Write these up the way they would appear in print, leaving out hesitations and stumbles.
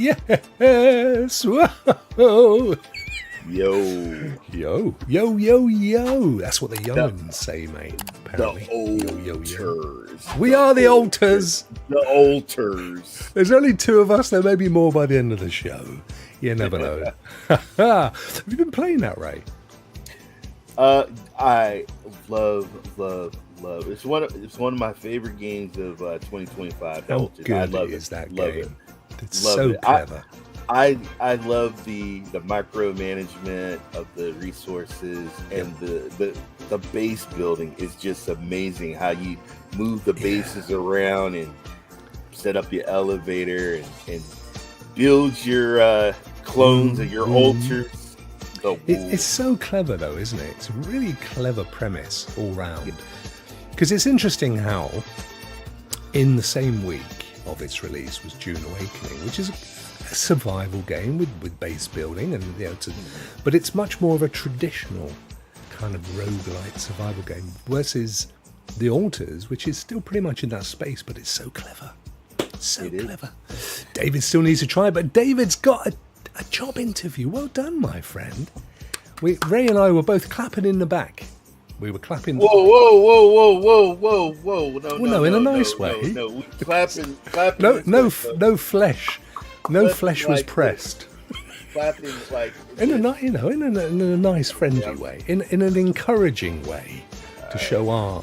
Yes. Whoa. Yo. That's what the young'uns say, mate. Apparently. The Oldters. We are the Oldters. The Oldters. There's only two of us. There may be more by the end of the show. You never know. Have you been playing that, Ray? I love. It's one of my favorite games of 2025. How good I love is that game? It's love so it. clever. I love the micromanagement of the resources, and the base building is just amazing. How you move the bases around and set up your elevator and build your clones and your Oldters. It's so clever though, isn't it? It's a really clever premise all round. Because it's interesting how in the same week of its release was Dune Awakening, which is a survival game with base building, and but it's much more of a traditional kind of roguelite survival game versus the Oldters, which is still pretty much in that space, but it's so clever. So clever. David still needs to try, but David's got a job interview. Well done, my friend. Ray and I were both clapping in the back. We were clapping. Whoa! No, in a nice way. No, clapping. No flesh. No flesh was pressed. Clapping like in a nice, friendly way, in an encouraging way, to show our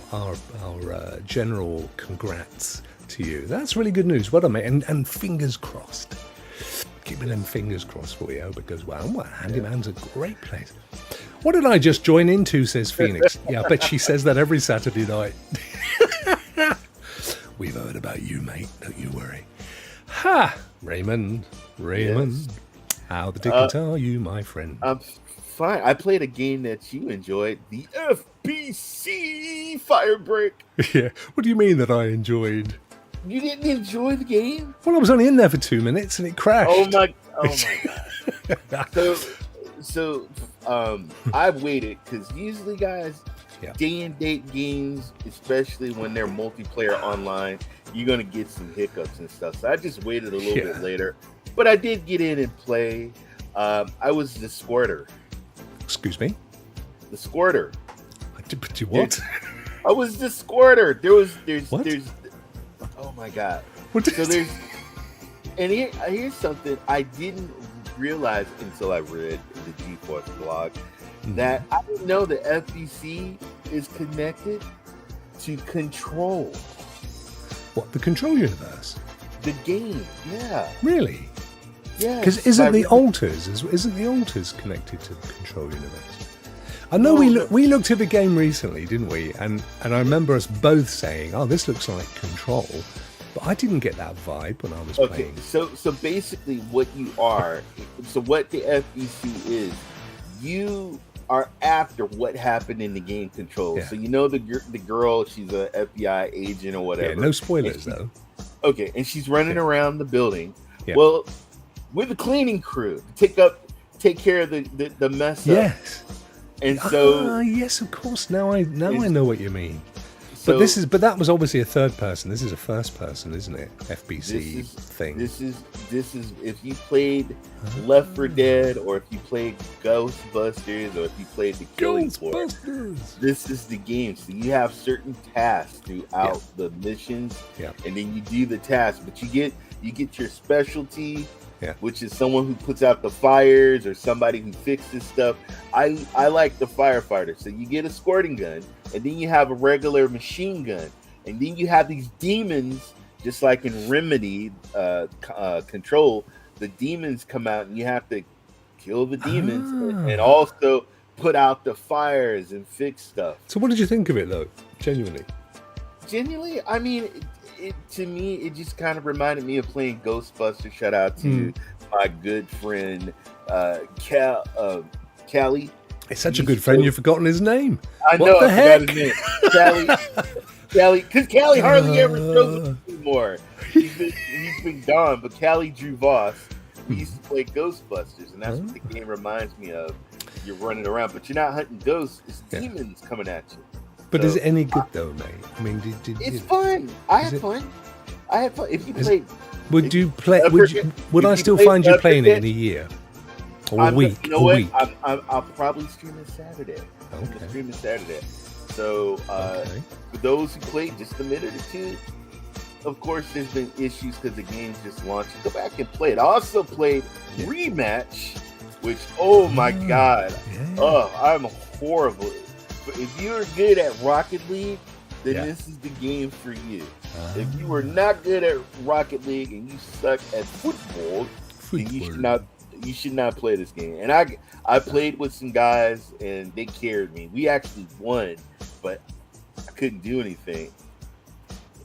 general congrats to you. That's really good news. Well done, mate. And fingers crossed. Keeping them fingers crossed for you. I hope it goes well. Handyman's a great place. What did I just join into, says Phoenix. Yeah, I bet she says that every Saturday night. We've heard about you, mate. Don't you worry. Ha! Raymond. Yes. How the dickens are you, my friend? I'm fine. I played a game that you enjoyed, the FBC Firebreak. Yeah. What do you mean that I enjoyed? You didn't enjoy the game? Well, I was only in there for 2 minutes and it crashed. Oh my God. So I've waited, because usually, guys, day and date games, especially when they're multiplayer online, you're gonna get some hiccups and stuff. So I just waited a little bit later, but I did get in and play. I was the squirter. Excuse me? The squirter. What? I was the squirter. There's oh my God. And here's something I didn't realize until I read the GeForce blog, that I didn't know the FBC is connected to Control. What, the Control universe? The game, yeah. Really? Yeah. Because isn't the Oldters connected to the Control universe? I know we looked at the game recently, didn't we? And I remember us both saying, "Oh, this looks like Control," but I didn't get that vibe when I was playing. So basically, what the FBC is, you are after what happened in the game Control. Yeah. So the girl, she's a FBI agent or whatever. Yeah, no spoilers though. Okay, and she's running around the building. Yeah. Well, we're the cleaning crew to take care of the mess up. Yes. And so yes, of course. Now I know what you mean. But that was obviously a third person. This is a first person, isn't it? FBC thing. This is if you played Left 4 Dead, or if you played Ghostbusters, or if you played The Killing Floor, this is the game. So you have certain tasks throughout the missions, and then you do the task. But you get your specialty, which is someone who puts out the fires or somebody who fixes stuff. I like the firefighter. So you get a squirting gun, and then you have a regular machine gun, and then you have these demons, just like in Remedy Control. The demons come out, and you have to kill the demons and also put out the fires and fix stuff. So what did you think of it, though? Genuinely, I mean, to me, it just kind of reminded me of playing Ghostbusters. Shout out to my good friend Callie. It's such a good friend, you've forgotten his name. I know, I forgot his name. Callie, because Callie hardly ever shows up anymore. He's been gone, but Callie Drew Voss, we used to play Ghostbusters, and that's what the game reminds me of. You're running around, but you're not hunting ghosts, it's demons coming at you. But is it any good though, mate? I mean, it's fun. I had fun. If you play, Would you play? Would I still play find you Left 4 playing it Dead, in a year or a week? You know what? I'll probably stream it Saturday. Okay. Stream it Saturday. So for those who played just a minute or two, of course, there's been issues because the game's just launched. Go back and play it. I also played Rematch, which, oh my God. Oh, I'm horrible. But if you're good at Rocket League, then this is the game for you. If you are not good at Rocket League and you suck at football, then you should not play this game. And I played with some guys and they carried me. We actually won, but I couldn't do anything.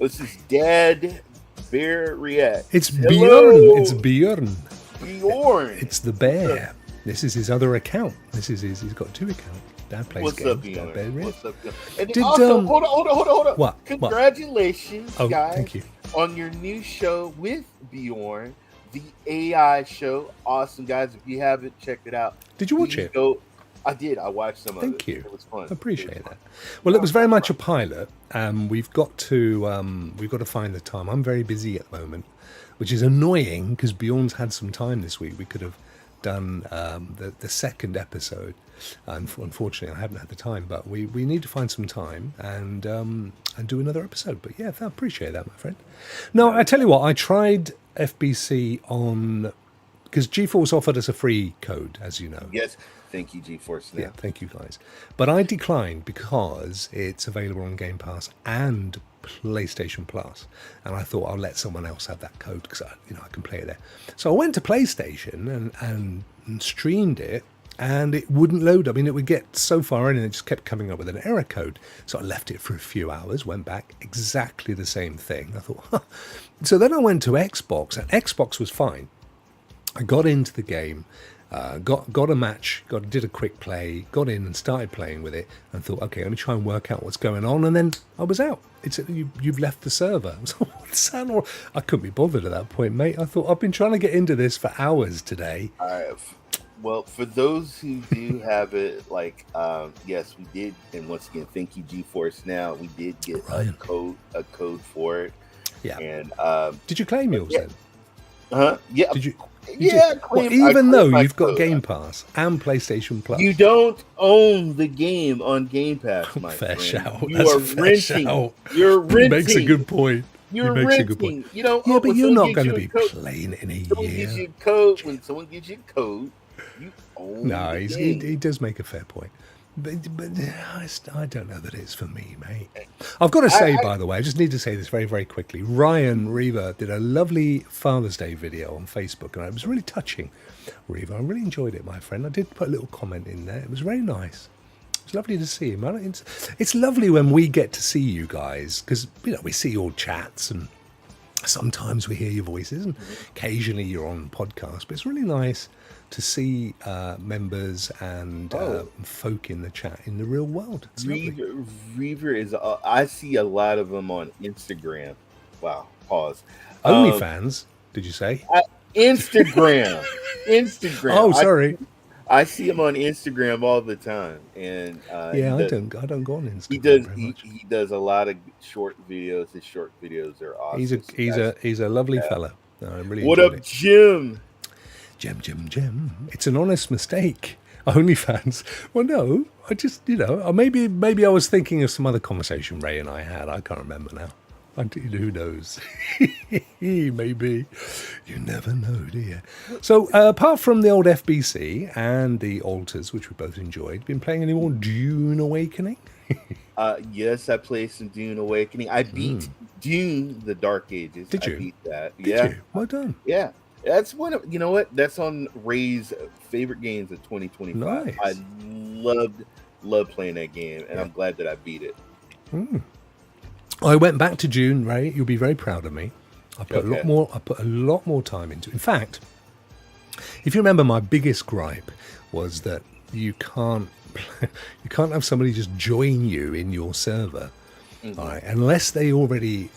This is Dad Bear React. It's Bjorn. It's Bjorn. Bjorn. It's the bear. This is his other account. He's got 2 accounts. Dad plays What's games. up, Bjorn? What's up, Bjorn? And also, hold on. What? Congratulations, guys, thank you. on your new show with Bjorn, the AI show. Awesome, guys. If you haven't checked it out, did you watch it? I did. I watched some of it. Thank you. It was fun. I appreciate that. Well, it was very much a pilot. We've got to find the time. I'm very busy at the moment, which is annoying because Bjorn's had some time this week. We could have done the second episode. Unfortunately, I haven't had the time, but we need to find some time and do another episode. But yeah, I appreciate that, my friend. No, I tell you what, I tried FBC on because GeForce offered us a free code, as you know. Yes. Thank you, GeForce Now. Yeah, thank you guys. But I declined because it's available on Game Pass and PlayStation Plus, and I thought I'll let someone else have that code because I can play it there. So I went to PlayStation and streamed it, and it wouldn't load. I mean, it would get so far in, and it just kept coming up with an error code. So I left it for a few hours, went back, exactly the same thing. I thought, huh. So then I went to Xbox, and Xbox was fine. I got into the game. Got a match, did a quick play, got in and started playing with it, and thought, okay, let me try and work out what's going on, and then I was out. It's you've left the server. I couldn't be bothered at that point, mate. I thought I've been trying to get into this for hours today. Well, for those who do have it, yes, we did, and once again, thank you, GeForce Now. We did get a code for it. Yeah. And did you claim yours then? Yeah. Did you? Even though you've got Game Pass and PlayStation Plus, you don't own the game on Game Pass, my fair friend. shout. You are renting. You're renting. He makes a good point. You're renting. You know, yeah, but you're not going to be playing it in a year. When someone gives you a code, you own the game. He does make a fair point. But I don't know that it's for me, mate. I've got to say, by the way, I just need to say this very, very quickly. Ryan Reaver did a lovely Father's Day video on Facebook, and it was really touching. Reaver, I really enjoyed it, my friend. I did put a little comment in there. It was very nice. It was lovely to see him. It's lovely when we get to see you guys, because we see your chats, and sometimes we hear your voices, and occasionally you're on podcasts. But it's really nice to see members and folk in the chat in the real world. Reaver is. I see a lot of them on Instagram. Wow. Pause. OnlyFans? Did you say? Instagram. Instagram. Oh, sorry. I see him on Instagram all the time, and I don't go on Instagram. He does a lot of short videos. His short videos are awesome. He's a lovely fella. I really what up, Jim? Gem. It's an honest mistake. OnlyFans. Well, no, I just, maybe I was thinking of some other conversation Ray and I had. I can't remember now. Who knows? Maybe. You never know, do you? So, apart from the old FBC and the Oldters, which we both enjoyed, been playing any more Dune Awakening? Yes, I played some Dune Awakening. I beat Dune: The Dark Ages. Did you? I beat that. Did you? Well done. Yeah. That's one of, that's on Ray's favorite games of 2025. Nice. I loved playing that game, and I'm glad that I beat it. I went back to June, Ray. You'll be very proud of me. I put a lot more time into it. In fact, if you remember, my biggest gripe was that you can't have somebody just join you in your server, all right, unless they already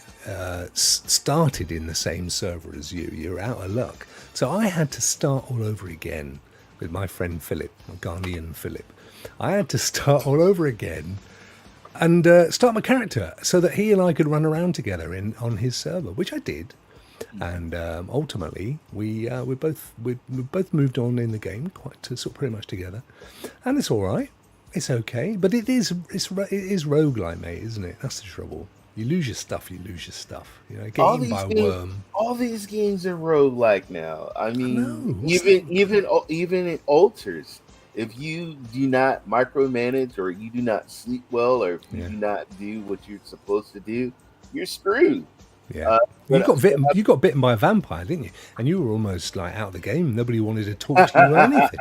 started in the same server as you. You're out of luck. So I had to start all over again with my friend Philip, my Ghanaian Philip. I had to start all over again and start my character so that he and I could run around together on his server, which I did. And ultimately, we both moved on in the game quite to sort of pretty much together, and it's all right. It's okay, but it is roguelike, mate, isn't it? That's the trouble. You lose your stuff. You lose your stuff. You know, get eaten by a worm. All these games are roguelike now. I mean, know, even in Oldters, if you do not micromanage or you do not sleep well or if you do not do what you're supposed to do, you're screwed. Yeah, you got bitten by a vampire, didn't you? And you were almost like out of the game. Nobody wanted to talk to you or anything.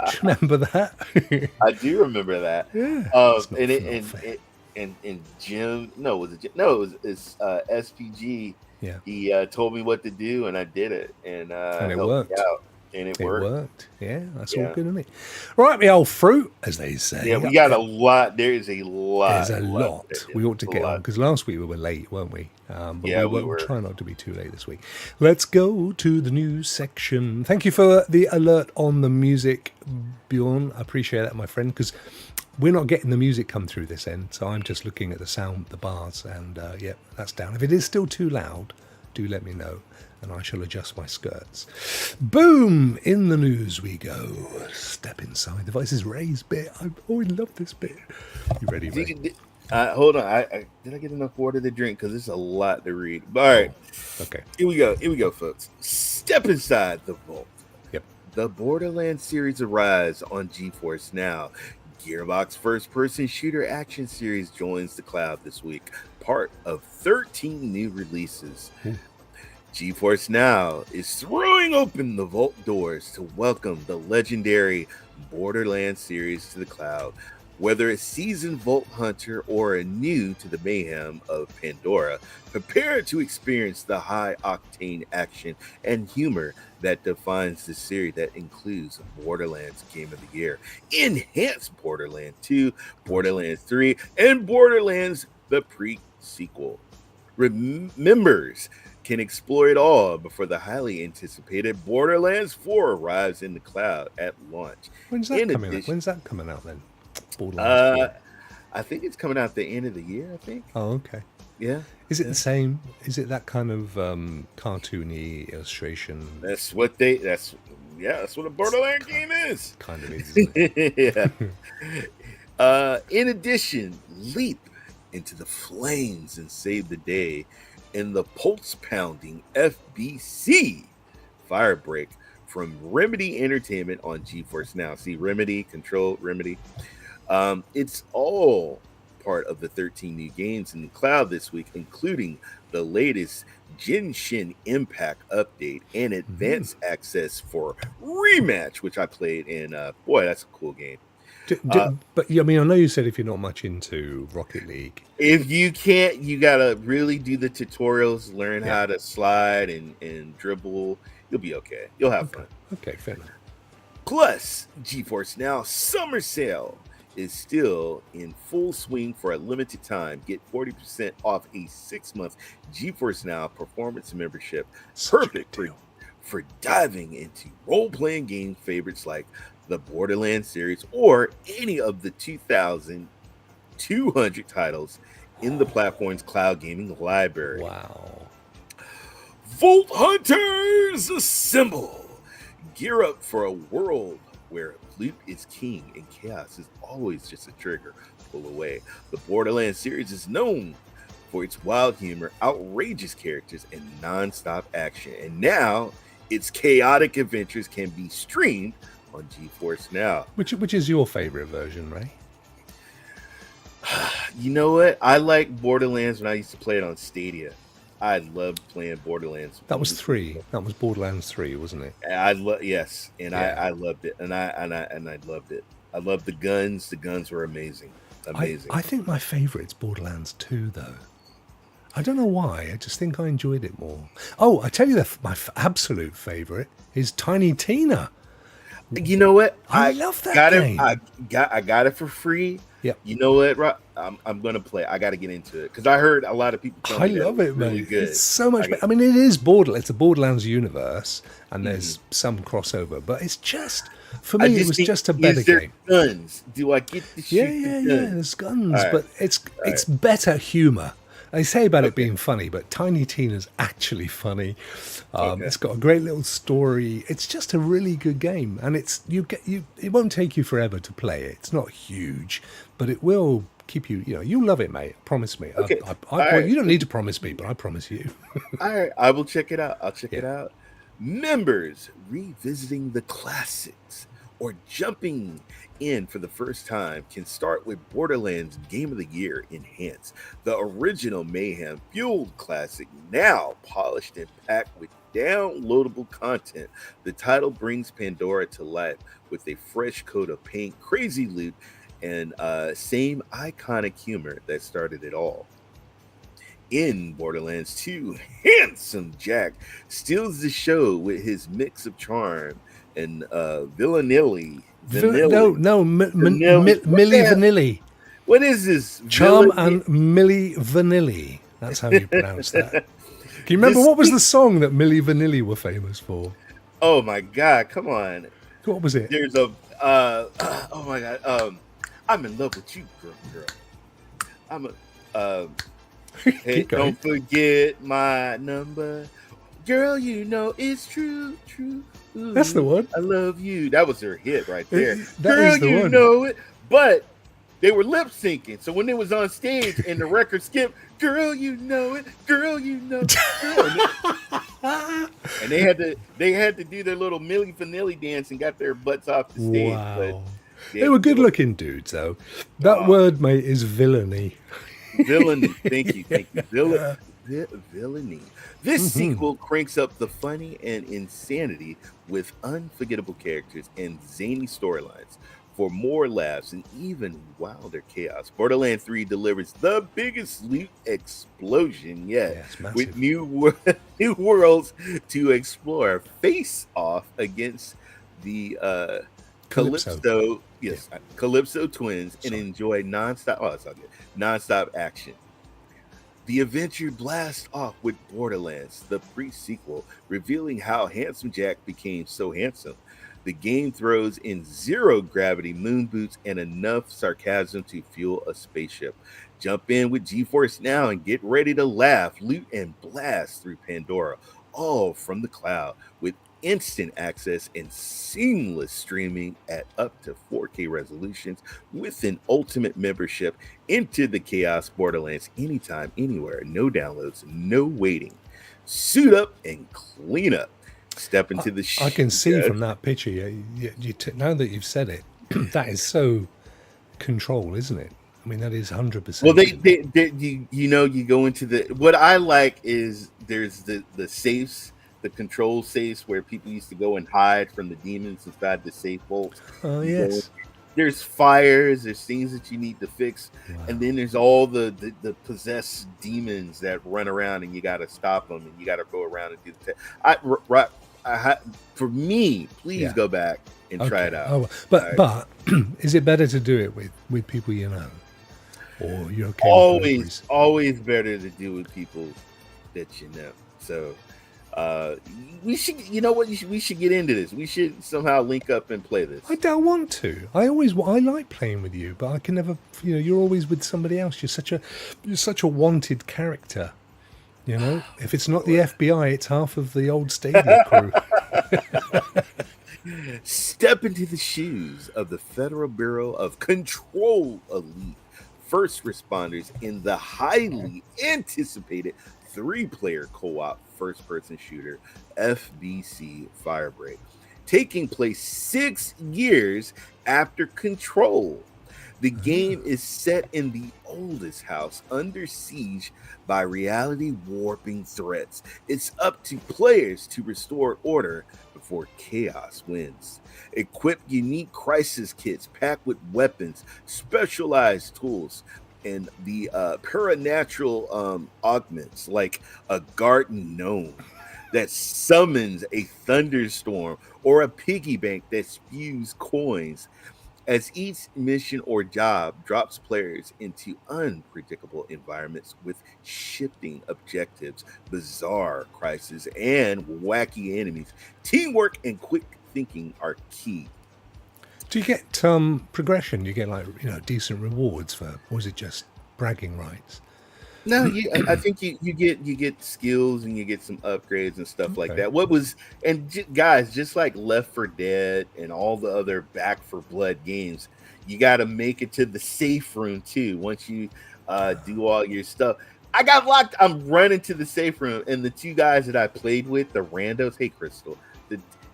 Do you remember that? I do remember that. Yeah. And Jim, no, was it? No, it's SPG. Yeah, he told me what to do, and I did it, and it worked. Out, and it worked. Yeah, that's all good, isn't it? Right, the old fruit, as they say. Yeah, we got a lot. There is a lot. There's a lot. We ought to get on because last week we were late, weren't we? But we were trying not to be too late this week. Let's go to the news section. Thank you for the alert on the music, Bjorn. I appreciate that, my friend, because we're not getting the music come through this end, so I'm just looking at the sound, the bars, and that's down. If it is still too loud, do let me know, and I shall adjust my skirts. Boom! In the news we go. Step inside. The voice is Ray's bit. I always love this bit. You ready, Ray? Hold on. Did I get enough water to drink? Because it's a lot to read. All right. Okay. Here we go, folks. Step inside the vault. Yep. The Borderlands series arrives on GeForce Now. Gearbox first-person shooter action series joins the cloud this week, part of 13 new releases. GeForce Now is throwing open the vault doors to welcome the legendary Borderlands series to the cloud. Whether a seasoned Vault Hunter or a new to the mayhem of Pandora, prepare to experience the high-octane action and humor that defines the series that includes Borderlands Game of the Year, Enhanced Borderlands 2, Borderlands 3, and Borderlands the pre-sequel. Members can explore it all before the highly anticipated Borderlands 4 arrives in the cloud at launch. When's that coming out then? Borderlands 4? I think it's coming out the end of the year, I think. Oh, okay. Yeah. Is it the same? Is it that kind of cartoony illustration? That's what a Borderlands game is. Kind of is, isn't it? Yeah. In addition, leap into the flames and save the day in the pulse-pounding FBC Firebreak from Remedy Entertainment on GeForce Now. See, Remedy, Control, Remedy. It's all part of the 13 new games in the cloud this week, including the latest Genshin Impact update and advanced access for Rematch, which I played in. Boy, that's a cool game. But I mean, I know you said if you're not much into Rocket League, if you can't, you gotta really do the tutorials, learn how to slide and dribble. You'll be okay. You'll have fun. Okay, fair enough. Plus, GeForce Now Summer Sale is still in full swing for a limited time. Get 40% off a 6-month GeForce Now Performance membership. Perfect for diving into role-playing game favorites like the Borderlands series or any of the 2,200 titles in the platform's cloud gaming library. Wow. Vault Hunters assemble! Gear up for a world where loot is king and chaos is always just a trigger. Pull away. The Borderlands series is known for its wild humor, outrageous characters, and non-stop action. And now its chaotic adventures can be streamed on GeForce Now. Which is your favorite version, Ray? You know what? I like Borderlands when I used to play it on Stadia. I loved playing Borderlands. That was 3. That was Borderlands 3, wasn't it? I loved it, and I loved it. I loved the guns. The guns were amazing. I think my favorite's Borderlands 2, though. I don't know why. I just think I enjoyed it more. Oh, I tell you, my absolute favorite is Tiny Tina. You know what? I love that game. I got it for free. Yep. You know what, Rob? I'm gonna play. I got to get into it because I heard a lot of people. I love it, really good. It's so much. I mean, it is It's a Borderlands universe, and there's some crossover, but it's just for me. It was just a better game. Guns? Do I get the shit? Yeah. There's guns, but it's better humor. They say about it Okay. being funny, but Tiny Tina's actually funny. Okay. It's got a great little story. It's just a really good game, and it won't take you forever to play it. It's not huge, but it will keep you. You'll love it, mate. Promise me. Okay. All Well, right. you don't need to promise me, but I promise you. All right. I will check it out. I'll check it Yeah. out. Members revisiting the classics or jumping in for the first time can start with Borderlands Game of the Year Enhanced, the original mayhem fueled classic, now polished and packed with downloadable content. The title brings Pandora to life with a fresh coat of paint, crazy loot, and same iconic humor that started it all. In Borderlands 2, handsome Jack steals the show with his mix of charm and villanilly. Vanilli. What the Milli hell? Vanilli. What is this? Charm and Milli Vanilli. That's how you pronounce that. Can you remember what was the song that Milli Vanilli were famous for? Oh my God! Come on. What was it? There's a. Oh my God. I'm in love with you, girl. I'm a. Hey, don't forget my number, girl. You know it's true. Ooh, That's the one. I love you. That was their hit right there. That Girl, is the you one. know it. But they were lip syncing, so when they was on stage and the record skipped, girl, you know it. Girl, you know it. And they had to do their little Milli Vanilli dance and got their butts off the stage. Wow. But They were good-looking dudes, though. That word, mate, is villainy. Villainy. Thank you. Villainy. This sequel cranks up the funny and insanity with unforgettable characters and zany storylines. For more laughs and even wilder chaos, Borderlands 3 delivers the biggest loot explosion yet, Yeah, it's massive. with new worlds to explore. Face off against the Calypso twins and enjoy nonstop action. The adventure blasts off with Borderlands, the pre-sequel, revealing how handsome Jack became so handsome. The game throws in zero gravity moon boots and enough sarcasm to fuel a spaceship. Jump in with GeForce Now and get ready to laugh, loot, and blast through Pandora, all from the cloud, with instant access and seamless streaming at up to 4K resolutions with an ultimate membership into the Chaos Borderlands anytime, anywhere. No downloads, no waiting. Suit up and clean up. Step into the I can see from that picture, now that you've said it, that is so Control, isn't it? I mean, that is 100%. Well, you go into the. What I like is there's the safes, the control safes where people used to go and hide from the demons inside the safe vaults. Oh, yes. There's fires, there's things that you need to fix, and then there's all the possessed demons that run around, and you got to stop them, and you got to go around and do the. For me, please go back and try it out. Oh, but is it better to do it with people you know, or you're okay? Always better to do with people that you know. So we should, we should get into this. We should somehow link up and play this. I don't want to. I like playing with you, but I can never. You're always with somebody else. You're such a wanted character. If it's not the FBI, it's half of the old Stadia crew. Step into the shoes of the Federal Bureau of Control elite first responders in the highly anticipated 3-player co-op first-person shooter FBC Firebreak, taking place 6 years after Control. The game is set in the oldest house under siege by reality warping threats. It's up to players to restore order before chaos wins. Equip unique crisis kits packed with weapons, specialized tools, and the paranatural augments like a garden gnome that summons a thunderstorm or a piggy bank that spews coins. As each mission or job drops players into unpredictable environments with shifting objectives, bizarre crises, and wacky enemies, teamwork and quick thinking are key. Do you get progression? Do you get decent rewards for, or is it just bragging rights? No, I think you get skills and you get some upgrades and stuff like Okay. that. Guys, just like Left 4 Dead and all the other Back for Blood games, you got to make it to the safe room too. Once you do all your stuff, I got locked. I'm running to the safe room, and the two guys that I played with, the randos, hey Crystal,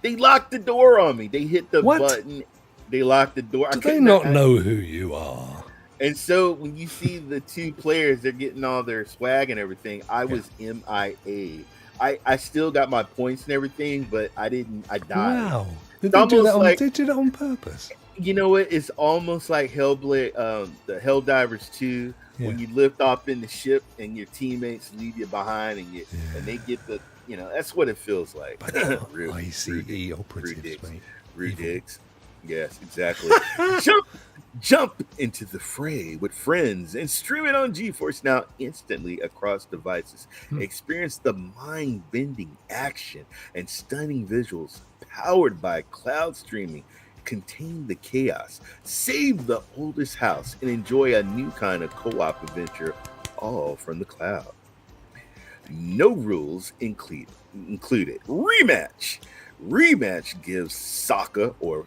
they locked the door on me. They hit the What? button. They locked the door. Do they not know who you are? And so when you see the two players, they're getting all their swag and everything. I was MIA. I still got my points and everything, but I didn't. I died. Wow. Did they do that on, they did it on purpose? You know what? It's almost like Hellblade, the Helldivers 2, when you lift off in the ship and your teammates leave you behind and they get the, that's what it feels like. ICE operatives, mate. Rudigs. Yes, exactly. Jump into the fray with friends and stream it on GeForce Now instantly across devices. Experience the mind-bending action and stunning visuals powered by cloud streaming. Contain the chaos, save the oldest house, and enjoy a new kind of co-op adventure, all from the cloud. No rules included. Rematch. Rematch gives soccer or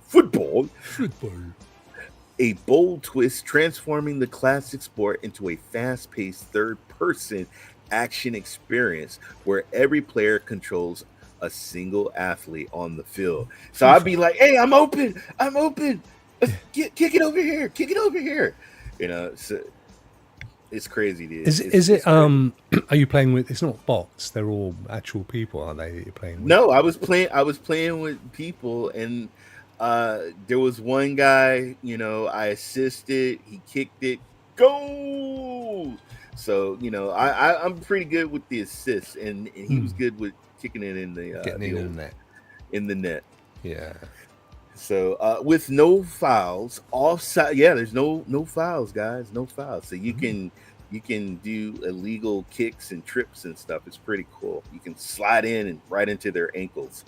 football a bold twist, transforming the classic sport into a fast-paced third-person action experience where every player controls a single athlete on the field. So I'd be like, "Hey, I'm open. Kick it over here. So it's crazy, dude. Is it? Are you playing with? It's not bots. They're all actual people, aren't they? That you're playing with? No, I was playing with people, and there was one guy. I assisted. He kicked it. Go. So I'm pretty good with the assists, and he was good with kicking it in the net. In the net. Yeah. So with no fouls, offside. Yeah, there's no fouls, guys. No fouls. So you can do illegal kicks and trips and stuff. It's pretty cool. You can slide in and right into their ankles.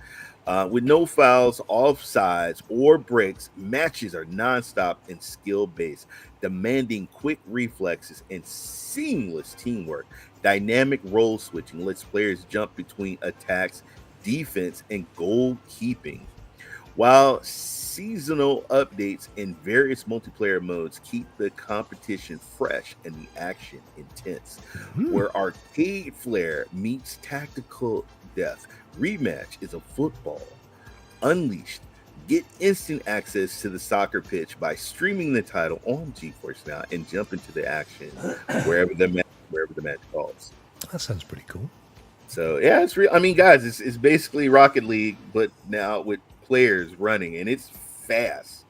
With no fouls, offsides, or breaks, matches are nonstop and skill-based, demanding quick reflexes and seamless teamwork. Dynamic role switching lets players jump between attacks, defense, and goalkeeping. While seasonal updates in various multiplayer modes keep the competition fresh and the action intense. Where arcade flair meets tactical depth, Rematch is a football. Unleashed. Get instant access to the soccer pitch by streaming the title on GeForce Now and jump into the action wherever the match calls. That sounds pretty cool. So yeah, it's real. I mean, guys, it's basically Rocket League, but now with players running, and it's fast.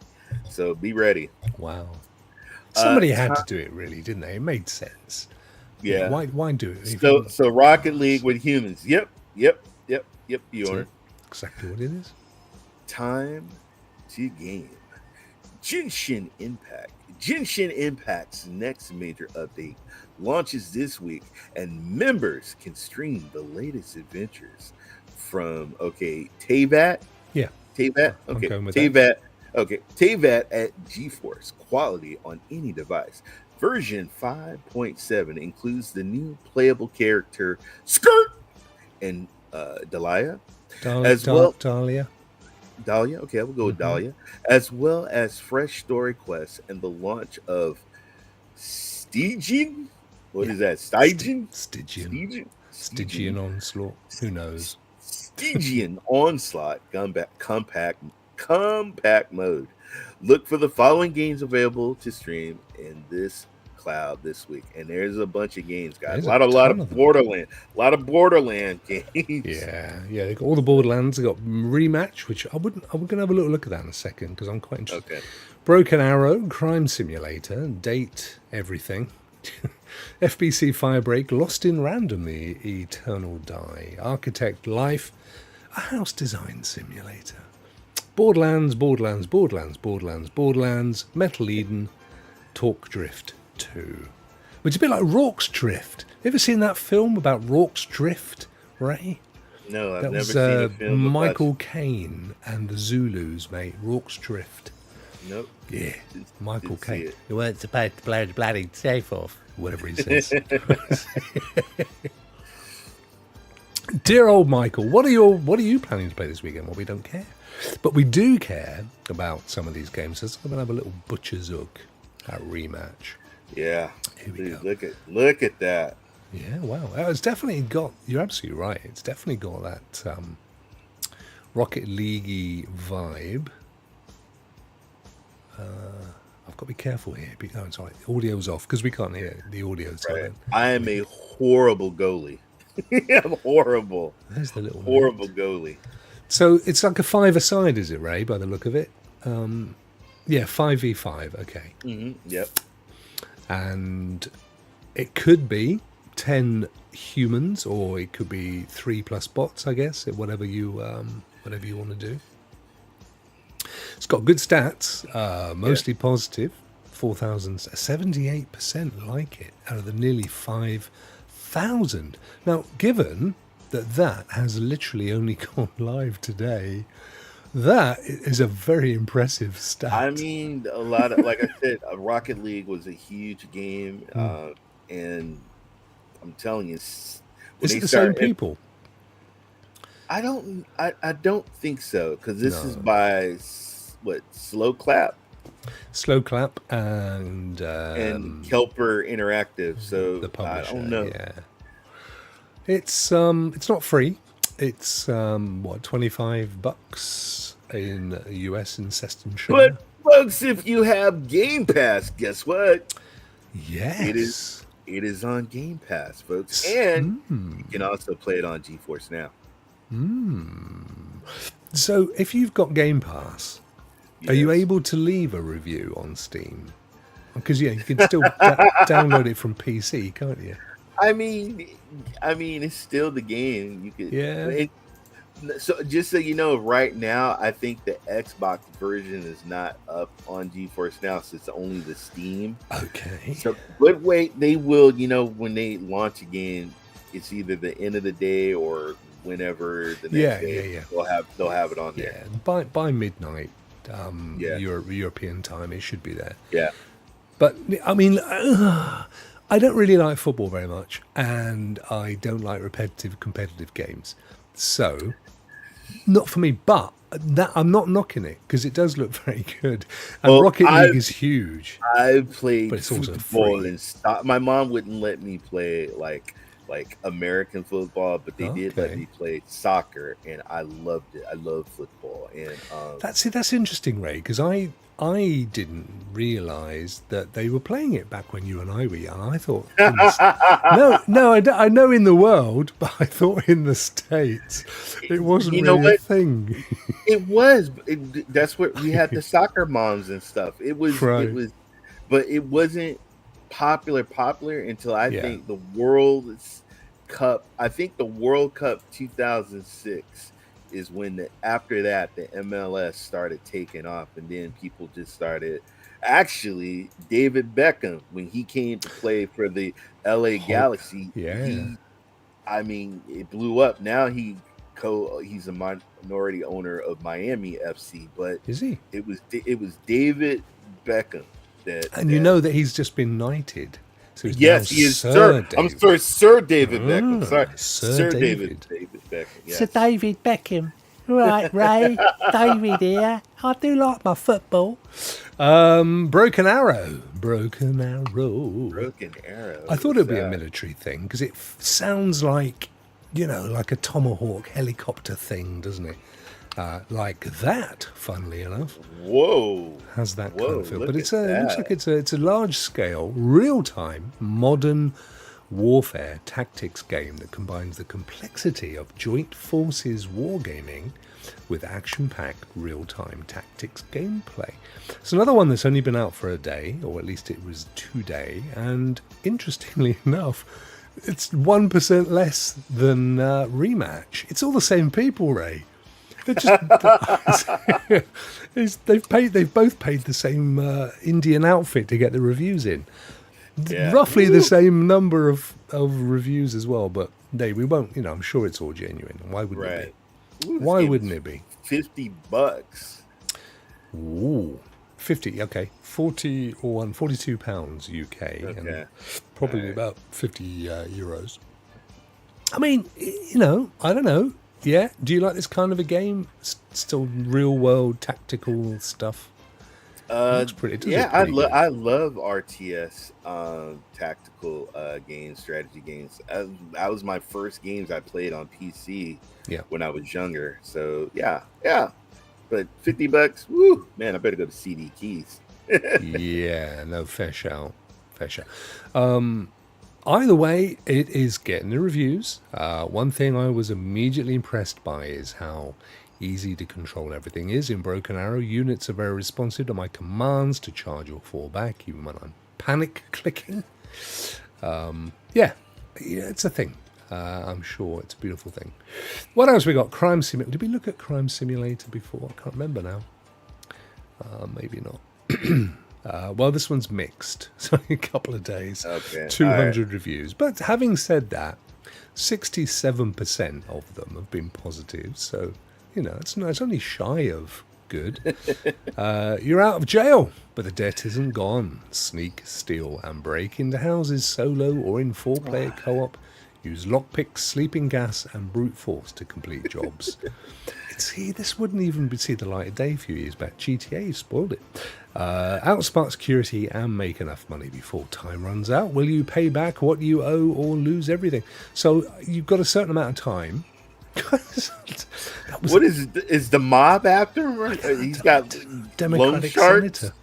So be ready. Wow. Somebody had to do it, really, didn't they? It made sense. Yeah. Why do it? So Rocket League with humans. Yep. Bjorn. Exactly what it is. Time to game. Genshin Impact. Genshin Impact's next major update launches this week, and members can stream the latest adventures from Teyvat. Yeah. Teyvat. Okay. Teyvat. Okay. Teyvat at GeForce quality on any device. Version 5.7 includes the new playable character Skirt and Dahlia. Dahlia. Dahlia. Okay, I will go with Dahlia, as well as fresh story quests and the launch of Stygian. What is that? Stygian? Stygian Onslaught. Who knows? Stygian Onslaught compact mode. Look for the following games available to stream in this cloud this week, and there's a bunch of games, guys. A lot of Borderland games. Yeah. They got all the Borderlands. They got Rematch, which I'm gonna have a little look at that in a second because I'm quite interested. Okay. Broken Arrow, Crime Simulator, Date Everything, FBC Firebreak, Lost in Random, The Eternal Die, Architect Life, a House Design Simulator, Borderlands, Metal Eden, Talk Drift 2, which is a bit like Rock's Drift. You ever seen that film about Rock's Drift, Ray? No, I've never seen a film. Michael Caine and the Zulus, mate. Rock's Drift. Nope. Yeah, Michael Didn't see Caine. it. You weren't supposed to blow the bloody safe off. Whatever he says. Dear old Michael, what are you planning to play this weekend? Well, we don't care, but we do care about some of these games. So I'm gonna have a little butcher's hook at rematch. Yeah. Here we Dude, go. look at that. Yeah, wow. It's definitely got. You're absolutely right. It's definitely got that Rocket League-y vibe. I've got to be careful here. Oh, sorry, the audio's off because we can't hear the audio. So Right. I am a horrible goalie. I'm horrible. there's the little Horrible note. goalie. So it's like a 5-a-side, is it, Ray? By the look of it, yeah, 5v5. Okay, Yep. and it could be 10 humans, or it could be 3+ bots. I guess whatever you want to do. It's got good stats, mostly positive. 78% like it out of the nearly 5,000. Now, given that has literally only gone live today, that is a very impressive stat. I mean, a lot of, like I said, Rocket League was a huge game, and I'm telling you, is it the same people? I don't think so, because this is by Slow Clap and Kelper Interactive. So the publisher. I don't know. Yeah, it's not free. It's $25 in US in Seston Shire. But folks, if you have Game Pass, guess what? Yes, it is on Game Pass, folks, and you can also play it on GeForce Now. So if you've got Game Pass, are you able to leave a review on Steam? Because you can still download it from PC, can't you? I mean, it's still the game. You could, Yeah. So just so you know, right now, I think the Xbox version is not up on GeForce Now, so it's only the Steam. Okay. So, but wait, they will. When they launch a game, it's either the end of the day or whenever the next day. Yeah. They'll have it on there. Yeah, by midnight, European time, it should be there. Yeah. But I mean, I don't really like football very much, and I don't like repetitive competitive games. So, not for me. But that I'm not knocking it because it does look very good. And Rocket League is huge. I've played but it's also football free. and my mom wouldn't let me play like American football, but they did let me play soccer, and I loved it. I love football, and that's interesting, Ray, because I didn't realize that they were playing it back when you and I were young. I thought I know in the world, but I thought in the States it wasn't really a thing. It was. That's what we had, the soccer moms and stuff. It was. Right. It was, but it wasn't popular until I think the World Cup. I think the World Cup 2006 is when after that the MLS started taking off, and then people just started. Actually, David Beckham, when he came to play for the LA Galaxy, it blew up. Now he's a minority owner of Miami FC, but is he? It was David Beckham and you know that he's just been knighted. So yes, he is Sir. I'm sorry, Sir David Beckham. Sorry, Sir David Beckham. Yes. Sir David Beckham. Right, Ray. David here. I do like my football. Broken Arrow. I thought it'd be a military thing because it sounds like, like a Tomahawk helicopter thing, doesn't it? Like that, funnily enough. Whoa. Has that kind of feel. But it looks like it's a large scale, real time, modern warfare tactics game that combines the complexity of joint forces wargaming with action-packed real-time tactics gameplay. It's another one that's only been out for a day, or at least it was today, and interestingly enough, it's 1% less than Rematch. It's all the same people, Ray. They're just, they've both paid the same Indian outfit to get the reviews in. Yeah. Roughly the same number of reviews as well, but we won't. I'm sure it's all genuine. Why wouldn't it be? Why wouldn't it be? $50. Ooh, 50, okay. 42 pounds UK, and Okay. probably about 50 euros. I mean, I don't know. Yeah, do you like this kind of a game? Still real world tactical stuff. Looks pretty. It does look pretty good. I love RTS tactical games, strategy games. That was my first games I played on PC. Yeah. When I was younger. So yeah. But $50, woo, man! I better go to CD Keys. Yeah, no, fair shout. Either way, it is getting the reviews. One thing I was immediately impressed by is how easy to control everything is. In Broken Arrow, units are very responsive to my commands to charge or fall back, even when I'm panic clicking. Yeah, it's a thing. I'm sure it's a beautiful thing. What else we got? Crime Simulator. Did we look at Crime Simulator before? I can't remember now. Maybe not. Well, this one's mixed. So a couple of days, Okay, 200 reviews. But having said that, 67% of them have been positive. So, it's only shy of good. You're out of jail, but the debt isn't gone. Sneak, steal, and break into houses solo or in 4-player co-op. Use lockpicks, sleeping gas, and brute force to complete jobs. This wouldn't even see the light of day a few years back. GTA spoiled it. Outsmart security and make enough money before time runs out. Will you pay back what you owe or lose everything? So you've got a certain amount of time. What is the mob after him? He's got Democratic senator.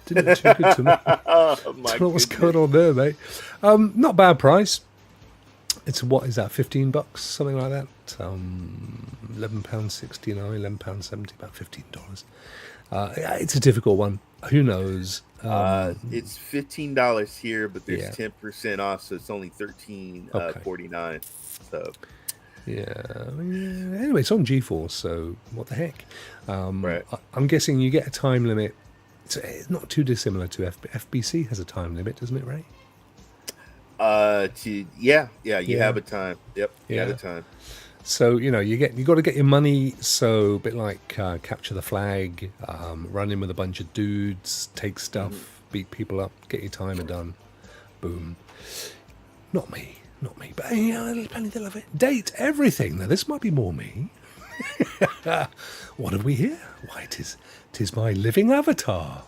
Didn't look too good to me. Oh, my Don't know what's going on there, mate. Not bad price. It's what is that? $15, something like that. £11.69, £11.70, about $15. It's a difficult one. Who knows? It's $15 here, but there's 10% off, so it's only $13.49. So anyway, it's on GeForce, so what the heck? Right. I'm guessing you get a time limit. It's not too dissimilar to FBC has a time limit, doesn't it, Ray? You have a time. Yep, you have a time. So you got to get your money. So a bit like capture the flag, run in with a bunch of dudes, take stuff, beat people up, get your timer done, boom. Not me. But plenty to love it. Date everything. Now this might be more me. What have we here? Why, 'tis my living avatar.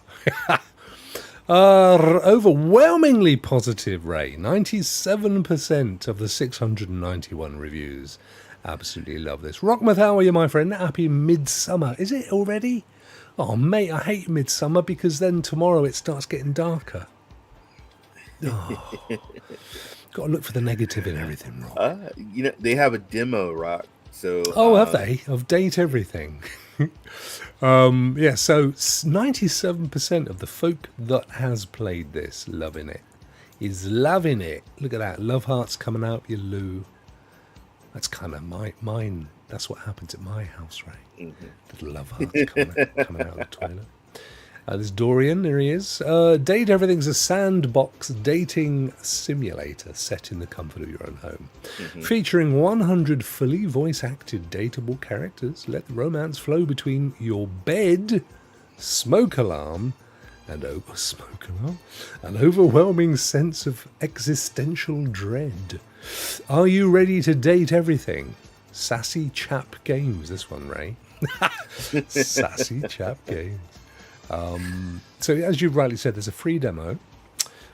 Overwhelmingly positive, Ray. 97% of the 691 reviews. Absolutely love this. Rockmouth, how are you, my friend? Happy midsummer. Is it already? Oh, mate, I hate midsummer because then tomorrow it starts getting darker. Oh. Got to look for the negative in everything, Rock. They have a demo, Rock. So have they? Of Date Everything. So 97% of the folk that has played this is loving it. Look at that. Love hearts coming out your loo. That's kind of mine. That's what happens at my house, right? Mm-hmm. Little love hearts coming out of the toilet. There's Dorian, there he is. Date Everything's a sandbox dating simulator set in the comfort of your own home. Mm-hmm. Featuring 100 fully voice-acted dateable characters. Let the romance flow between your bed, smoke alarm, and an overwhelming sense of existential dread. Are you ready to date everything? Sassy Chap Games, this one, Ray. Sassy Chap Games. So as you rightly said, there's a free demo,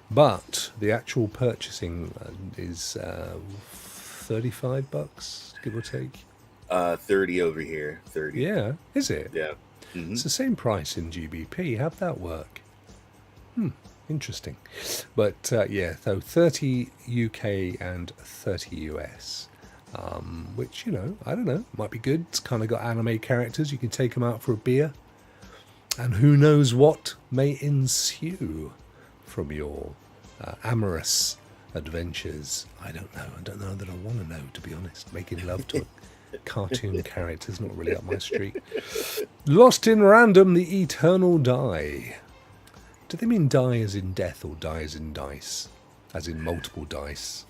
but the actual purchasing is $35, give or take. 30 over here. 30. Yeah, is it? Yeah. Mm-hmm. It's the same price in GBP. How'd that work? Interesting. But so 30 UK and 30 US. Which, I don't know, might be good. It's kind of got anime characters. You can take them out for a beer. And who knows what may ensue from your amorous adventures. I don't know that I want to know, to be honest. Making love to a cartoon character is not really up my street. Lost in Random, the Eternal Die. Do they mean die as in death or die as in dice? As in multiple dice?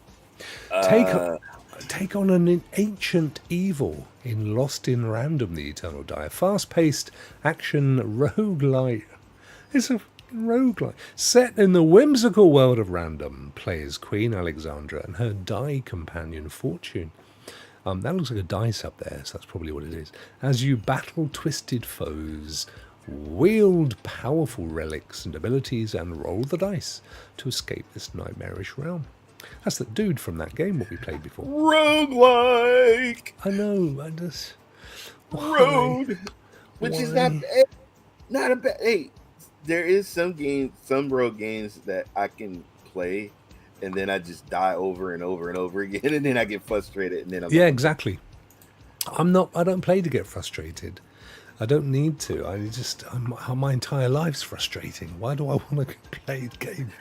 Take on an ancient evil in Lost in Random, the Eternal Die. A fast-paced action roguelite It's a roguelike. Set in the whimsical world of random, play as Queen Alexandra and her die companion Fortune. That looks like a dice up there, so that's probably what it is. As you battle twisted foes, wield powerful relics and abilities, and roll the dice to escape this nightmarish realm. That's the dude from that game what we played before. Roguelike! I know, I just... Road! Which is not Why? bad. Not a bad... Hey, there is some games, some rogue games that I can play, and then I just die over and over and over again, and then I get frustrated, and then I'm Yeah, like, exactly. I don't play to get frustrated. I don't need to. My entire life's frustrating. Why do I want to play a game?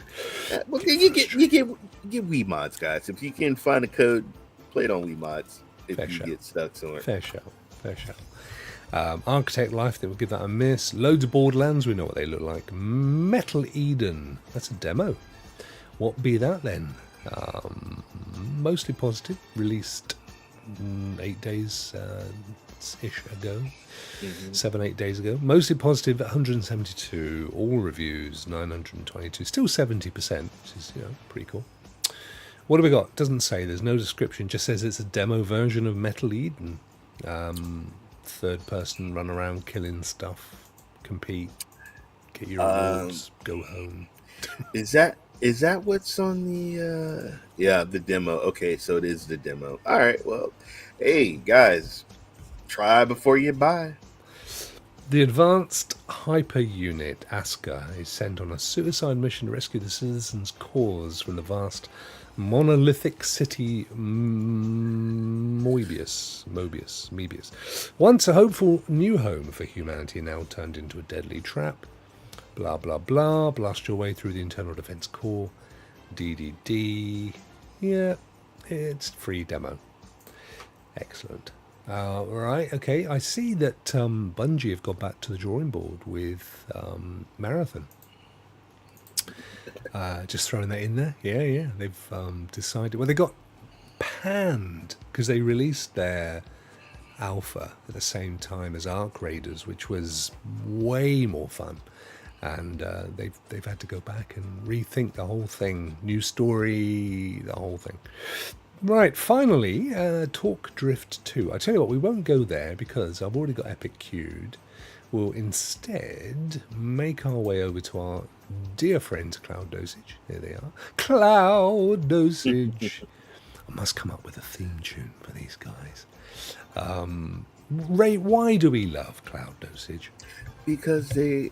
well, you get Wii mods, guys. If you can find a code, play it on Wii mods. If Fair you shout. get stuck somewhere. Fair shout. Architect Life, they will give that a miss. Loads of Borderlands, we know what they look like. Metal Eden, that's a demo. What be that then? Mostly positive. Released 8 days ish ago. 7-8 days ago. Mostly positive, 172. All reviews, 922. Still 70%, which is pretty cool. What do we got? Doesn't say. There's no description. Just says it's a demo version of Metal Eden. Third person, run around killing stuff, compete, get your rewards, go home. Is that what's on the the demo? Okay, so it is the demo. All right, well, hey guys, try before you buy. The Advanced Hyper Unit, ASCA, is sent on a suicide mission to rescue the citizens' cause from the vast monolithic city Moebius. Once a hopeful new home for humanity, now turned into a deadly trap. Blah, blah, blah. Blast your way through the Internal Defense Corps. DDD. Yeah, it's free demo. Excellent. Right, okay. I see that Bungie have gone back to the drawing board with Marathon. Just throwing that in there. Yeah. They've decided... Well, they got panned because they released their alpha at the same time as Arc Raiders, which was way more fun. And they've had to go back and rethink the whole thing. New story, the whole thing. Right, finally, Talk Drift 2. I tell you what, we won't go there because I've already got Epic queued. We'll instead make our way over to our dear friends, Cloud Dosage. There they are. Cloud Dosage. I must come up with a theme tune for these guys. Ray, why do we love Cloud Dosage? Because they're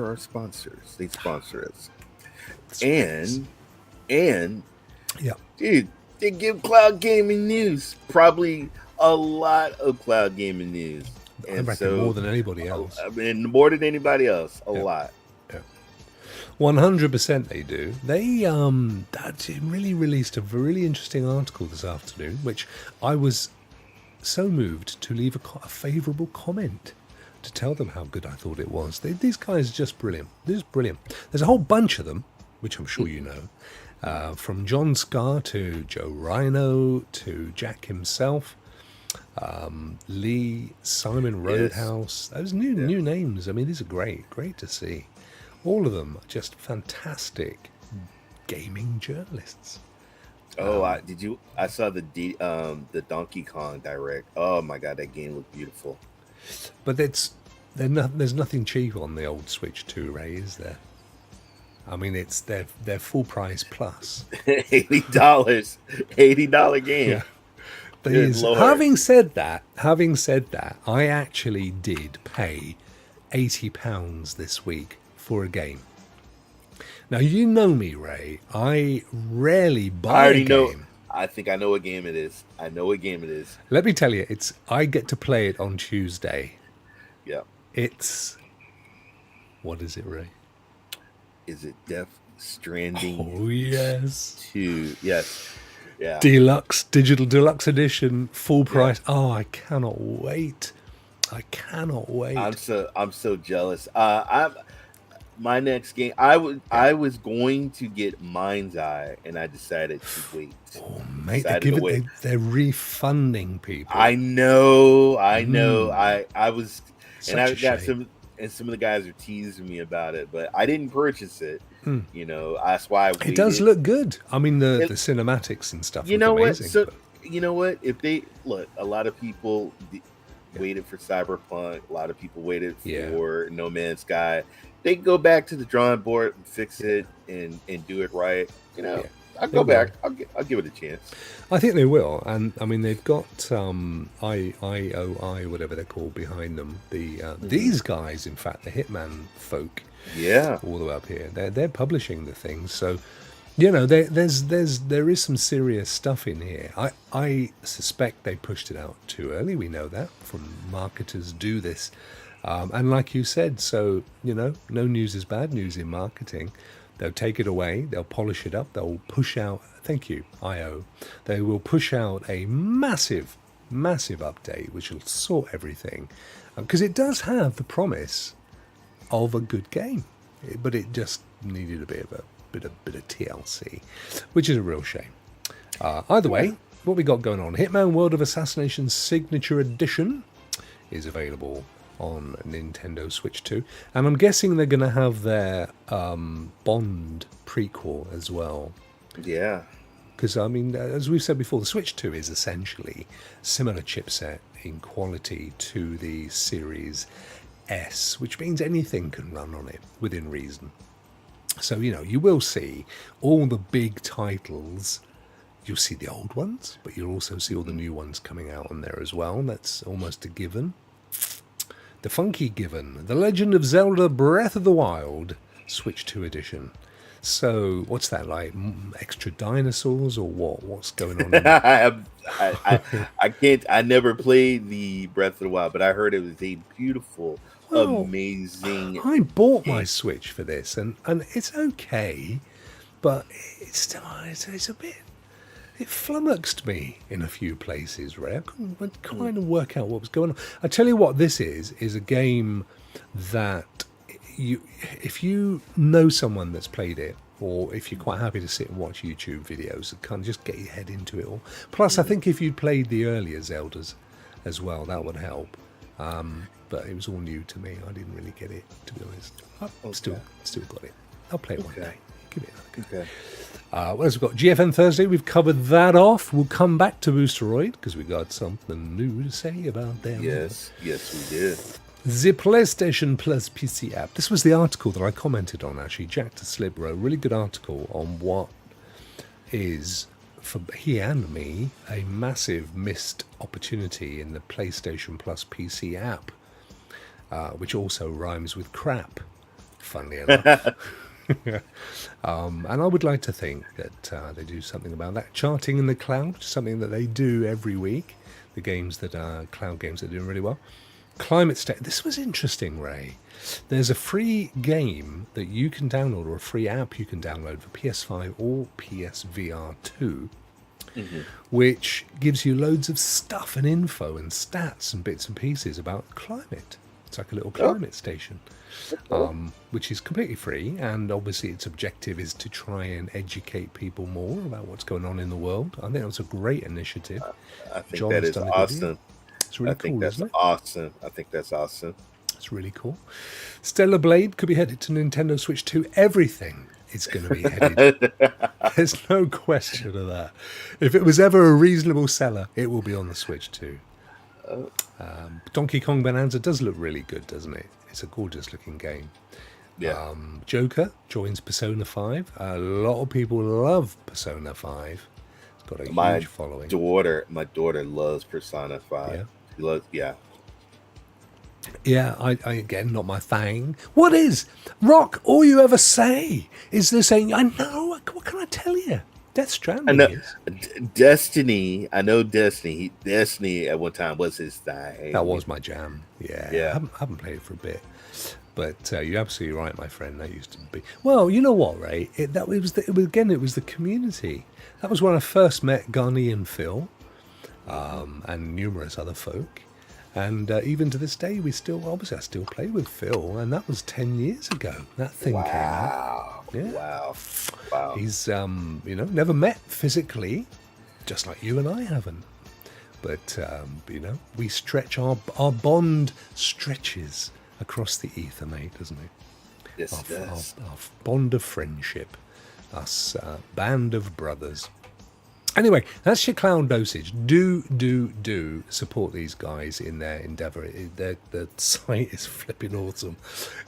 our sponsors. They sponsor us. And yeah, dude, they give cloud gaming news. Probably a lot of cloud gaming news. I reckon more than anybody else. I mean, more than anybody else. A lot. 100% they do. They really released a really interesting article this afternoon, which I was so moved to leave a favourable comment to tell them how good I thought it was. These guys are just brilliant. There's a whole bunch of them, which I'm sure you know, from John Scar to Joe Rhino to Jack himself, Lee, Simon Roadhouse. Those new names. I mean, these are great to see. All of them are just fantastic gaming journalists. Oh, I saw the Donkey Kong Direct. Oh my god, that game looked beautiful. But there's nothing cheap on the old Switch 2, Ray, is there? I mean, it's their full price plus $80 game. Yeah. Having said that, I actually did pay £80 this week for a game. Now, you know me, Ray. I rarely buy a game. I think I know what game it is. Let me tell you, I get to play it on Tuesday. Yeah. What is it, Ray? Is it Death Stranding? Oh, yes. 2. Yes. Yeah. Digital Deluxe Edition, full price. Yeah. Oh, I cannot wait. I'm so jealous. My next game, I was going to get Mind's Eye, and I decided to wait. Oh, mate, they're refunding people. I know. I was, Such a shame. and some of the guys are teasing me about it, but I didn't purchase it. You know, that's why I waited. It does look good. I mean, the It- cinematics and stuff You look know what? amazing. So but- you know what? If they look, a lot of people waited for Cyberpunk. A lot of people waited for No Man's Sky. They can go back to the drawing board and fix it and do it right. You know, I'll go back. I'll give it a chance. I think they will, and I mean they've got IOI, whatever they're called, behind them. These guys, in fact, the Hitman folk, all the way up here, they're publishing the things. So, you know, there is some serious stuff in here. I suspect they pushed it out too early. We know that from marketers do this, and like you said, so you know, no news is bad news in marketing. They'll take it away, they'll polish it up, they'll push out, thank you, IO. They will push out a massive update which will sort everything. Because it does have the promise of a good game, but it just needed a bit of TLC, which is a real shame. Either way, what we got going on, Hitman World of Assassination Signature Edition is available on Nintendo Switch 2, and I'm guessing they're going to have their Bond prequel as well. Yeah. Because, I mean, as we've said before, the Switch 2 is essentially similar chipset in quality to the Series S, which means anything can run on it within reason. So, you know, you will see all the big titles. You'll see the old ones, but you'll also see all the new ones coming out on there as well. That's almost a given. The funky given, The Legend of Zelda Breath of the Wild, Switch 2 edition. So, what's that like? Extra dinosaurs or what? What's going on? I can't. I never played the Breath of the Wild, but I heard it was a beautiful, amazing. I bought my Switch for this, and it's okay, but it's still it's a bit. It flummoxed me in a few places, Ray. I couldn't kind of work out what was going on. I tell you what, this is a game that if you know someone that's played it, or if you're quite happy to sit and watch YouTube videos and kind of just get your head into it all. Plus, I think if you'd played the earlier Zeldas as well, that would help. But it was all new to me. I didn't really get it, to be honest. I've still got it. I'll play it one day. Give it another go. Okay. What else we've got? GFN Thursday, we've covered that off. We'll come back to Boosteroid because we got something new to say about them. Yes, we did. The PlayStation Plus PC app. This was the article that I commented on, actually. Jack to Slip wrote a really good article on what is, for he and me, a massive missed opportunity in the PlayStation Plus PC app, which also rhymes with crap, funnily enough. And I would like to think that they do something about that. Charting in the cloud, which is something that they do every week. The games that are cloud games that are doing really well. Climate state. This was interesting, Ray. There's a free game that you can download, or a free app you can download for PS5 or PSVR 2, which gives you loads of stuff and info and stats and bits and pieces about climate. It's like a little climate station. Which is completely free, and obviously its objective is to try and educate people more about what's going on in the world. I think that was a great initiative. I think John that has is done a good awesome. deal. It's really cool, isn't it? Awesome. I think that's awesome. It's really cool. Stellar Blade could be headed to Nintendo Switch 2. Everything is going to be headed. There's no question of that. If it was ever a reasonable seller, it will be on the Switch 2. Donkey Kong Bonanza does look really good, doesn't it? It's a gorgeous looking game. Yeah. Joker joins Persona 5. A lot of people love Persona 5. It's got a huge following. My daughter loves Persona 5. Yeah. She loves, Yeah, I again, not my thing. What is? Rokk, all you ever say is they're saying, I know, what can I tell you? Death Stranding I know. is. Destiny. I know Destiny. Destiny at one time was his thing. That was my jam. Yeah. I haven't played it for a bit. But you're absolutely right, my friend. That used to be. Well, you know what, Ray? It was the community. That was when I first met Garni and Phil, and numerous other folk. And even to this day, I still play with Phil, and that was 10 years ago. That thing came out. Yeah. Wow. He's never met physically, just like you and I haven't. But we stretch our bond stretches across the ether, mate, doesn't it? Yes, it does. Our bond of friendship, us band of brothers. Anyway, that's your clown dosage. Do support these guys in their endeavour. The site is flipping awesome,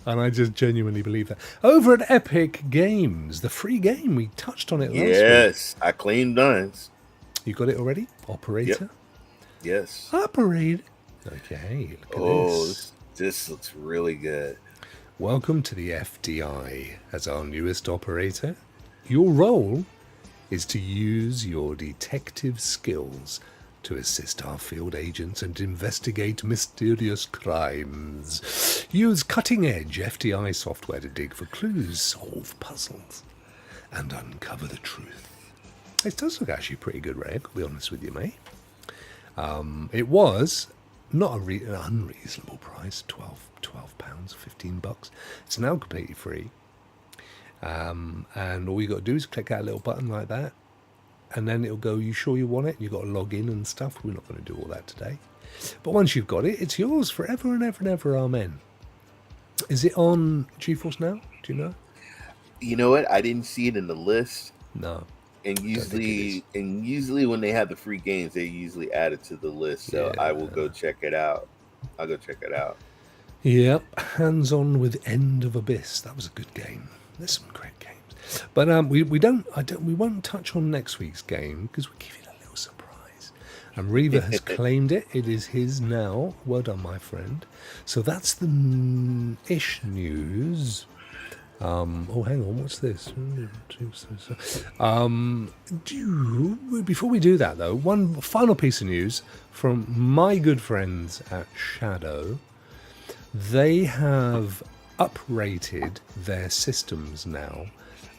and I just genuinely believe that. Over at Epic Games, the free game, we touched on it last week. Yes, I claimed mine. You got it already? Operator? Yep. Yes. Operator. Okay, look at this. This looks really good. Welcome to the FDI as our newest operator. Your role is to use your detective skills to assist our field agents and investigate mysterious crimes. Use cutting-edge FDI software to dig for clues, solve puzzles, and uncover the truth. It does look actually pretty good, Ray, I'll be honest with you, mate. It was not an unreasonable price, £12, $15. It's now completely free. And all you got to do is click that little button like that, and then it'll go, you sure you want it? You've got to log in and stuff. We're not going to do all that today. But once you've got it, it's yours forever and ever and ever. Amen. Is it on GeForce Now? Do you know? You know what? I didn't see it in the list. No. And usually when they have the free games, they usually add it to the list. So Yeah. I will go check it out. I'll go check it out. Yep. Hands on with End of Abyss. That was a good game. There's some great games. But we won't touch on next week's game because we give it a little surprise. And Reva has claimed it. It is his now. Well done, my friend. So that's the ish news. Oh, hang on. What's this? Before we do that, though, one final piece of news from my good friends at Shadow. They have uprated their systems now.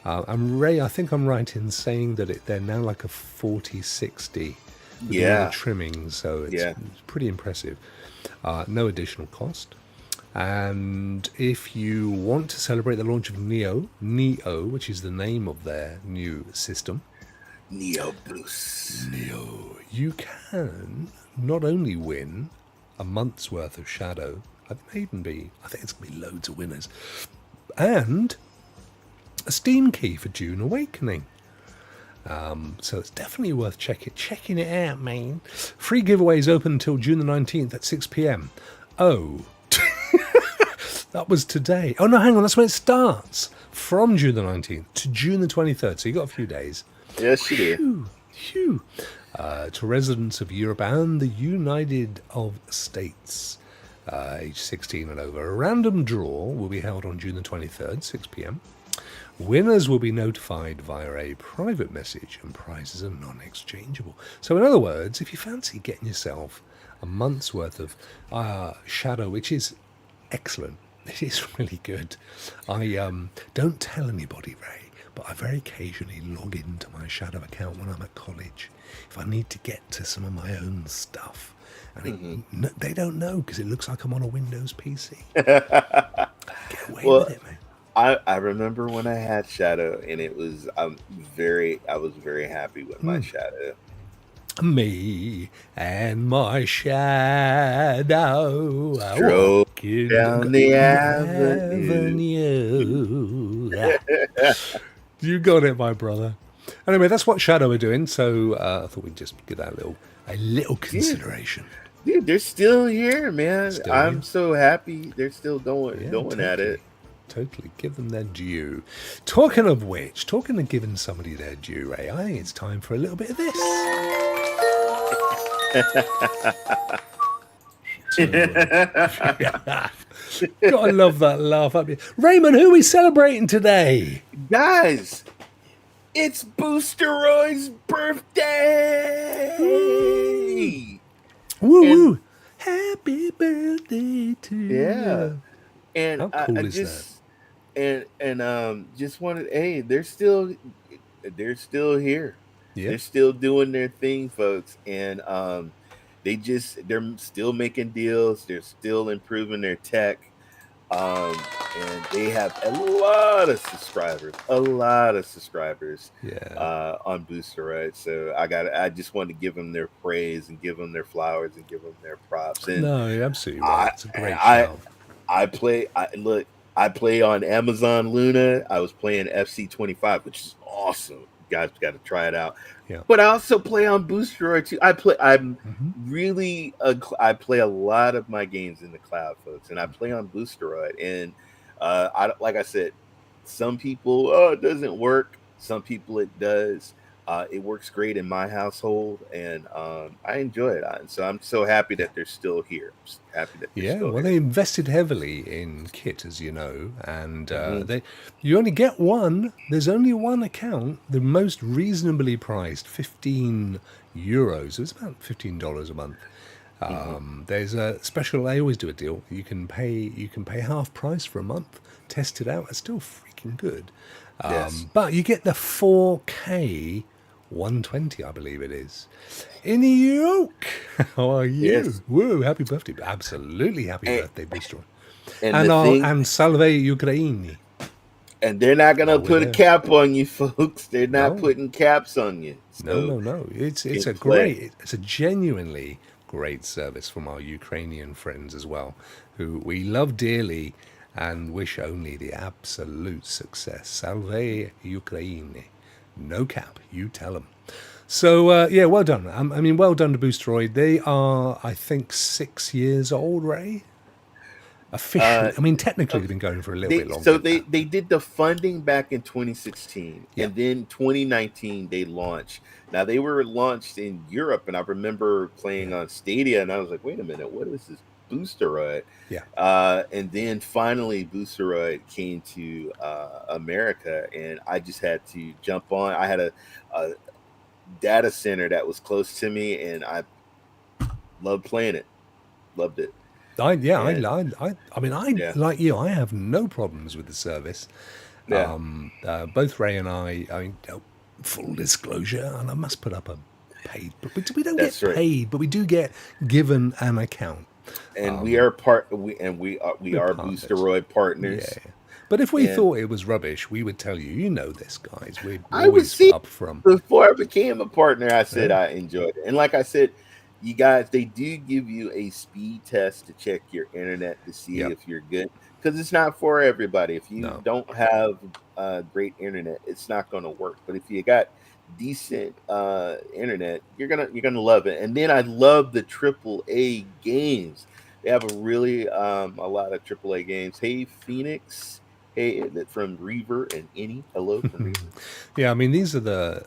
And Ray, I think I'm right in saying that they're now like a 4060 with all the trimming, so it's pretty impressive. No additional cost. And if you want to celebrate the launch of Neo, which is the name of their new system, Neo Boost. Neo, you can not only win a month's worth of Shadow, I think it's going to be loads of winners, and a Steam key for June Awakening. So it's definitely worth checking it out, man. Free giveaways open until June the 19th at 6 p.m. Oh, that was today. Oh, no, hang on. That's when it starts. From June the 19th to June the 23rd. So you got a few days. Yes, you do. Phew. To residents of Europe and the United States, age 16 and over. A random draw will be held on June the 23rd, 6 p.m. Winners will be notified via a private message, and prizes are non-exchangeable. So in other words, if you fancy getting yourself a month's worth of Shadow, which is excellent, it is really good. I don't tell anybody, Ray, but I very occasionally log into my Shadow account when I'm at college if I need to get to some of my own stuff. And they don't know because it looks like I'm on a Windows PC. Get away with it, man. I remember when I had Shadow, and it was I was very happy with my Shadow. Me and my shadow Walking down the avenue. You got it, my brother. Anyway, that's what Shadow are doing. So I thought we'd just give that a little consideration. Dude, they're still here, man. I'm here. so happy they're still going at it. Totally, give them their due. Talking of giving somebody their due, Ray, I think it's time for a little bit of this. Gotta love that laugh up here. Raymond, who are we celebrating today? Guys, it's Boosteroid's birthday! Woo! Happy birthday to you. Yeah. And how cool is that? And just wanted, hey, they're still here. Yeah. They're still doing their thing, folks. And they're still making deals. They're still improving their tech. And they have a lot of subscribers on Boosteroid. So I just wanted to give them their praise and give them their flowers and give them their props. And no, you're absolutely right. It's a great show. I play. I play on Amazon Luna. I was playing FC25, which is awesome. You guys got to try it out. Yeah. But I also play on Boosteroid too. I'm Hmm. really. I play a lot of my games in the cloud, folks, and I play on Boosteroid. And like I said, some people, it doesn't work. Some people it does. It works great in my household, and I enjoy it. So I'm so happy Yeah. that they're still here. I'm just happy that they're Yeah, still well, here. they invested heavily in kit, as you know, and Hmm. you only get one. There's only one account, the most reasonably priced, €15. It's about $15 a month. Hmm. There's a special. I always do a deal. You can pay half price for a month. Test it out. It's still freaking good. Yes. But you get the 4K 120, I believe it is. In New York. How are you? Yes. Whoa, happy birthday. Absolutely happy And, birthday, Booster. and the thing, And salve Ukraini. and they're not gonna We're put a there. cap on you, folks. They're not No, putting caps on you, no, so no, no. you can play. It's a genuinely great service from our Ukrainian friends as well, who we love dearly and wish only the absolute success. Salve Ukraini. No cap, you tell them. So yeah, well done. I mean, well done to Boosteroid. They are, I think, 6 years old, Ray. Uh, Officially, I mean, technically, they've been going for a little they bit longer so than that. they did the funding back in 2016, Yeah, and then 2019 they launched. Now they were launched in Europe, and I remember yeah, playing on Stadia, and I was like, "Wait a minute, what is this Boosteroid?" yeah. And then finally, Boosteroid came to America, and I just had to jump on. I had a data center that was close to me, and I loved playing it, loved it, Yeah, and I mean, I yeah, like you. I have no problems with the service. yeah, Both Ray and I mean, full disclosure, and I must put up a paid, but we don't get that's right. paid, but we do get given an account. And we are we We're are partners. Boosteroid Yeah. partners. But if we And thought it was rubbish, we would tell you, you know this, guys. We're I was always seeing up from. before I became a partner. I said Yeah. I enjoyed it, and like I said, you guys, they do give you a speed test to check your internet to see Yep. if you're good, because it's not for everybody. If you No. don't have great internet, it's not going to work. But if you got decent internet, you're gonna love it. And then I love the AAA games. They have a lot of AAA games. Hey Phoenix, hey from Reaver and Any. Hello from Reaver. Yeah, I mean, these are the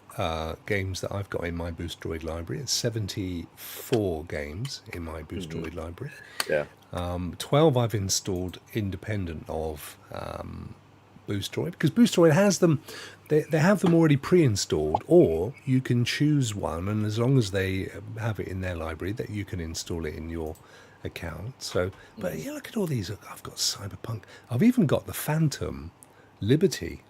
games that I've got in my Boosteroid library. It's 74 games in my Hmm. Boosteroid library. Yeah. 12 I've installed independent of Boosteroid, because Boosteroid has them. They have them already pre-installed, or you can choose one, and as long as they have it in their library, that you can install it in your account. So, but Hmm. yeah, look at all these. I've got Cyberpunk. I've even got the Phantom Liberty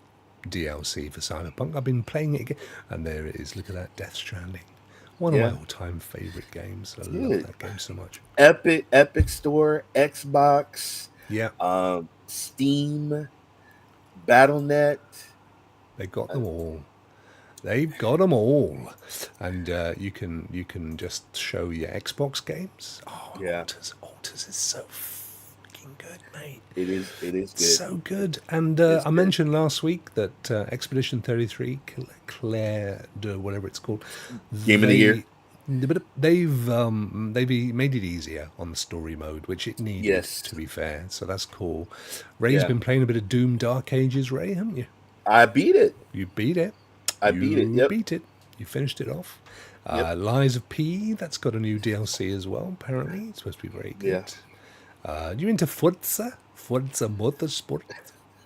DLC for Cyberpunk. I've been playing it again, and there it is. Look at that, Death Stranding. One of my Yeah. all-time favorite games. I love Good. that game so much. Epic Store, Xbox, Yeah, Steam, BattleNet. they got Uh, them all. They've got them all, and you can just show your Xbox games. Oh, yeah, Alters is so freaking good, mate. it is good. So good. And It's I good. mentioned last week that Expedition 33, Claire de whatever it's called, Game of the year. they but they've made it easier on the story mode, which it needed, Yes. to be fair. So that's cool. Ray's Yeah. been playing a bit of Doom Dark Ages, Ray, haven't you? I beat it. You beat it. I beat it. You Yep. beat it. You finished it off. Yep. Lies of P, that's got a new DLC as well, apparently. It's supposed to be very Yeah. good. You into Forza? Forza Motorsport?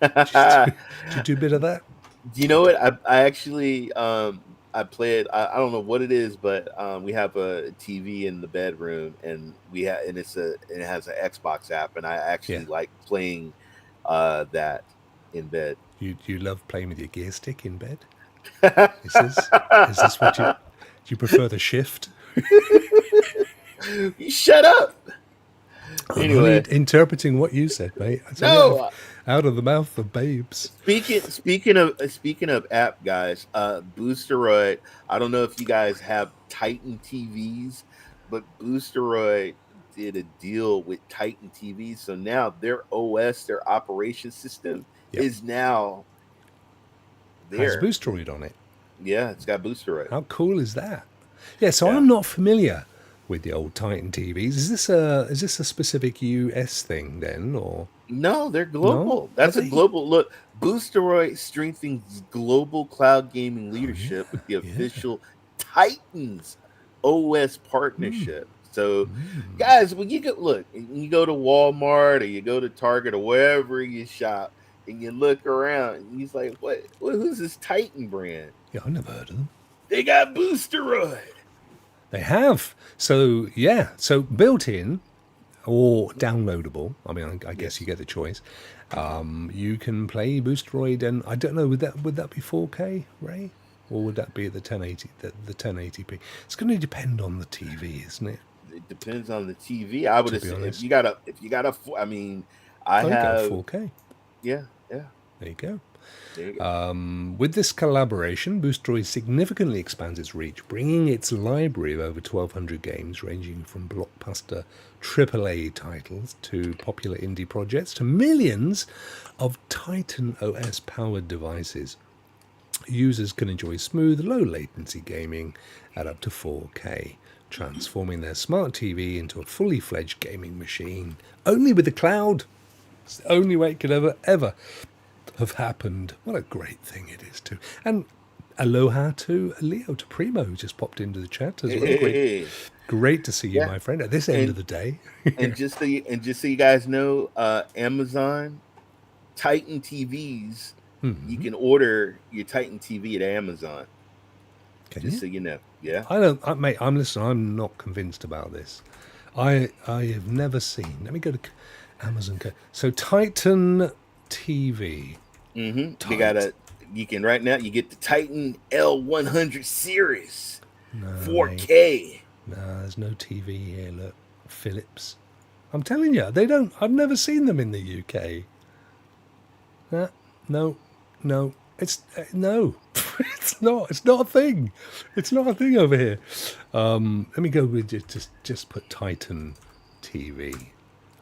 Did you do a bit of that? You know what? I actually I play it. I don't know what it is, but we have a TV in the bedroom, and it has an Xbox app, and I Yeah. actually like playing that in bed. You love playing with your gear stick in bed? Is this what you do you prefer the shift? You shut up. I'm only Anyway, interpreting what you said, mate. I tell you, no. out of the mouth of babes. Speaking of app guys, Boosteroid. I don't know if you guys have Titan TVs, but Boosteroid did a deal with Titan TV, so now their OS, their operation system, Yep. is now Has there. Boosteroid on it. Yeah, it's got Boosteroid. How cool is that? Yeah, so Yeah. I'm not familiar with the old Titan TVs. Is this a specific US thing then, or No, they're global. No? That's Are a they? global look. Boosteroid strengthens global cloud gaming leadership with the yeah. official Titans OS partnership. So, guys, when you you go to Walmart or you go to Target or wherever you shop, and you look around, and you're like, "What? Who's this Titan brand?" Yeah, I've never heard of them. They got Boosteroid. They have. So yeah, so built in or downloadable. I mean, I guess you get the choice. You can play Boosteroid, and I don't know, would that be 4K, Ray, or would that be the 1080 the 1080p? It's going to depend on the TV, isn't it? It depends on the TV. I would To be assume honest. if you got a, I mean, I Oh, you got have 4K. yeah. There you go. There you go. With this collaboration, Boosteroid significantly expands its reach, bringing its library of over 1,200 games, ranging from blockbuster AAA titles to popular indie projects to millions of Titan OS-powered devices. Users can enjoy smooth, low-latency gaming at up to 4K, transforming their smart TV into a fully fledged gaming machine. Only with the cloud. It's the only way it could ever have happened. What a great thing it is too. And aloha to Leo, to Primo, who just popped into the chat as well. Hey. Great to see you, my friend, at this end of the day. and just so you guys know, Amazon Titan TVs, you can order your Titan TV at Amazon. Can Just you? so you know. Yeah. Mate, I'm not convinced about this. I have never seen. Let me go to Amazon. So Titan TV. Mm-hmm. You can right now. You get the Titan L100 series, 4K. Mate. No, there's no TV here. Look, Philips. I'm telling you, they don't. I've never seen them in the UK. No. It's no. It's not. It's not a thing. It's not a thing over here. Let me go with just put Titan TV.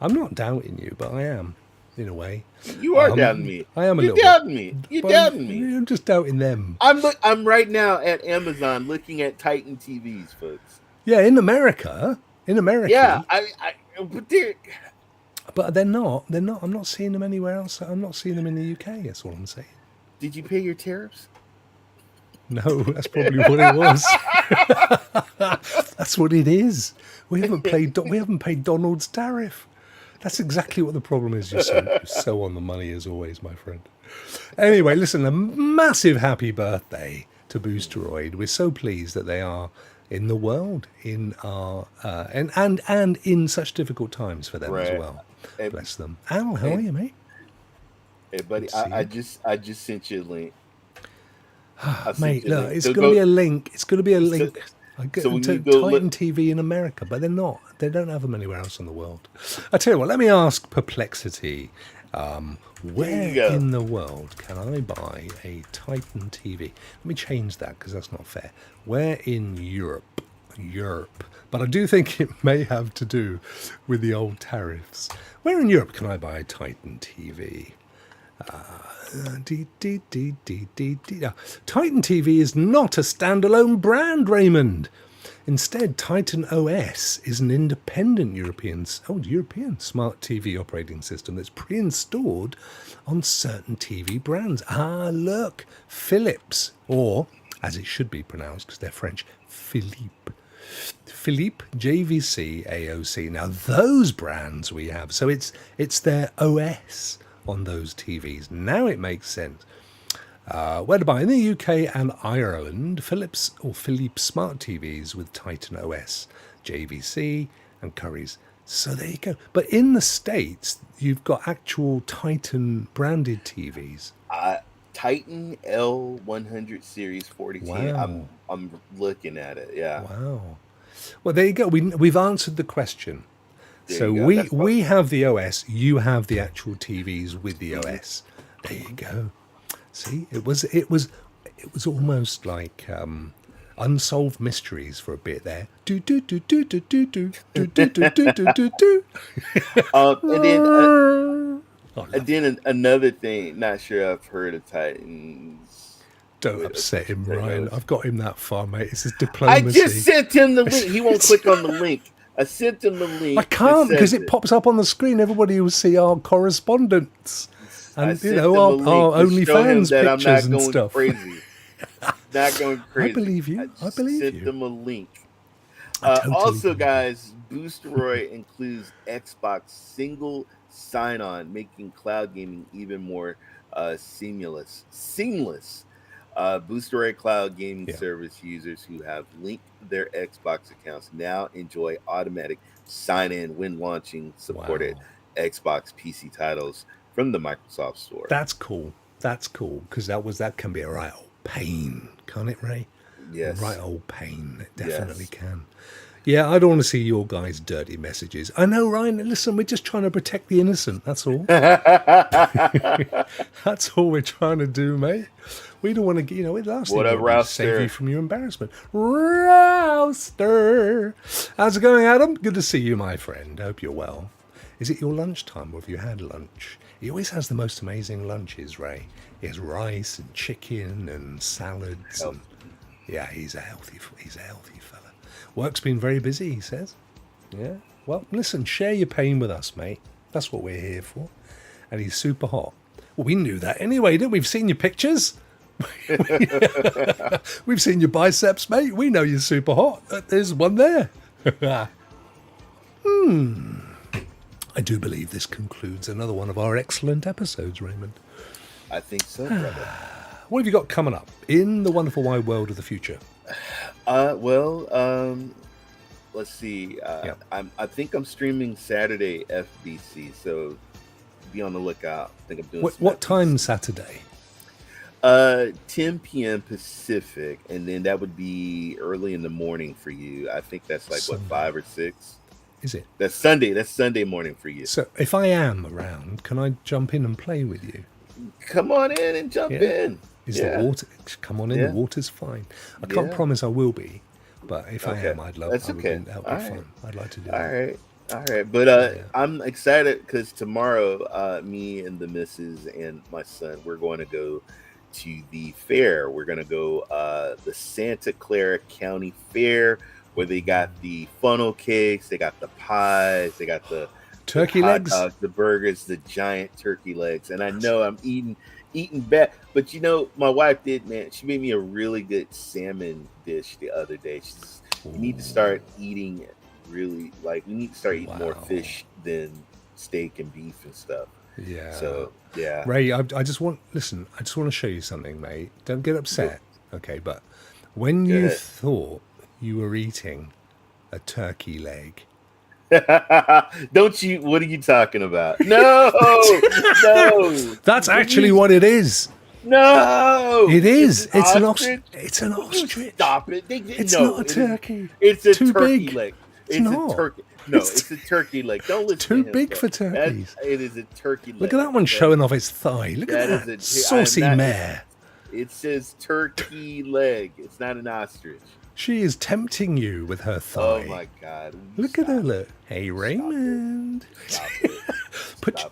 I'm not doubting you, but I am, in a way. You are doubting me. I am a You're little doubting me. You're doubting me. I'm just doubting them. I'm right now at Amazon looking at Titan TVs, folks. Yeah, in America. Yeah, But they're not. I'm not seeing them anywhere else. I'm not seeing them in the UK. That's all I'm saying. Did you pay your tariffs? No, that's probably what it was. That's what it is. We haven't paid Donald's tariff. That's exactly what the problem is. You're so on the money as always, my friend. Anyway, listen, a massive happy birthday to Boosteroid. We're so pleased that they are in the world, in our and in such difficult times for them as well. Bless them. Al, how are you, mate? Hey, buddy, I just sent you a link. Mate, look, it's going to be a link. It's going to be a link. I get when to you go Titan TV in America, but they're not. They don't have them anywhere else in the world. I tell you what, let me ask Perplexity, where in the world can I buy a Titan TV? Let me change that because that's not fair. Where in Europe? But I do think it may have to do with the old tariffs. Where in Europe can I buy a Titan TV? Titan TV is not a standalone brand, Raymond. Instead, Titan OS is an independent European smart TV operating system that's pre-installed on certain TV brands. Look, Philips, or as it should be pronounced because they're French, Philippe, JVC, AOC. Now those brands we have, so it's their OS on those TVs. Now it makes sense. Where to buy? In the UK and Ireland, Philips smart TVs with Titan OS, JVC and Currys. So there you go. But in the States, you've got actual Titan branded TVs. Titan L100 series 40K. Wow. I'm looking at it. Yeah. Wow. Well, there you go. We've answered the question. So we have the OS. You have the actual TVs with the OS. There you go. See, it was almost like unsolved mysteries for a bit there. Do do do do do do do do do do do do do do. And then another thing. Not sure I've heard of Titans. Don't upset him, Ryan. I've got him that far, mate. It's his diplomacy. I just sent him the link. He won't click on the link. I sent him the link. I can't because it pops up on the screen. Everybody will see our correspondence and our OnlyFans pictures and stuff. Not going crazy. I believe you. I believe you. Sent them a link. Also, guys, Boosteroid includes Xbox single sign-on, making cloud gaming even more seamless. Boosteroid cloud gaming service users who have linked their Xbox accounts now enjoy automatic sign-in when launching supported Xbox PC titles from the Microsoft Store. That's cool. That's cool because that can be a right old pain, can't it, Ray? Yes. A right old pain. It definitely can. Yeah, I don't want to see your guys' dirty messages. I know, Ryan. Listen, we're just trying to protect the innocent. That's all. That's all we're trying to do, mate. We don't want to, the last thing we want to save you from your embarrassment. Rouster. How's it going, Adam? Good to see you, my friend. Hope you're well. Is it your lunchtime or have you had lunch? He always has the most amazing lunches, Ray. He has rice and chicken and salads. And, he's a healthy fella. Work's been very busy, he says. Yeah. Well, listen, share your pain with us, mate. That's what we're here for. And he's super hot. Well, we knew that anyway, didn't we? We've seen your pictures. We've seen your biceps, mate. We know you're super hot. There's one there. I do believe this concludes another one of our excellent episodes, Raymond. I think so, brother. What have you got coming up in the wonderful wide world of the future? Let's see. I think I'm streaming Saturday FBC, so be on the lookout. I think I'm doing what time Saturday? 10 p.m. Pacific, and then that would be early in the morning for you. I think that's like Sunday. 5 or 6. Is it? That's Sunday. That's Sunday morning for you. So if I am around, can I jump in and play with you? Come on in and jump in. The water? Come on in. The water's fine. I can't promise I will be, but if I am, I'd love. That's okay. That would be fun. I'd like to do that. All right. But I'm excited because tomorrow, me and the missus and my son, we're going to go to the fair. We're going to go the Santa Clara County Fair, where they got the funnel cakes, they got the pies, they got the turkey legs, the burgers, the giant turkey legs. And I know I'm eating bad, but my wife did, man. She made me a really good salmon dish the other day. She says, you need to start eating we need to start eating more fish than steak and beef and stuff. Yeah. So yeah, Ray, I just want to show you something, mate. Don't get upset, okay? But when you thought you were eating a turkey leg, don't you? What are you talking about? No, no. That's actually what it is. No, it is. It's an ostrich. It's an ostrich. Stop it! It's not a turkey. It's a Too turkey big. leg. It's a not. turkey. No, it's a turkey leg. Don't listen. Too to him, big for turkeys. It is a turkey leg. Look at that one showing off his thigh. Look at that saucy mare. It says turkey leg. It's not an ostrich. She is tempting you with her thigh. Oh my God! Look at her. Look. Hey, Raymond.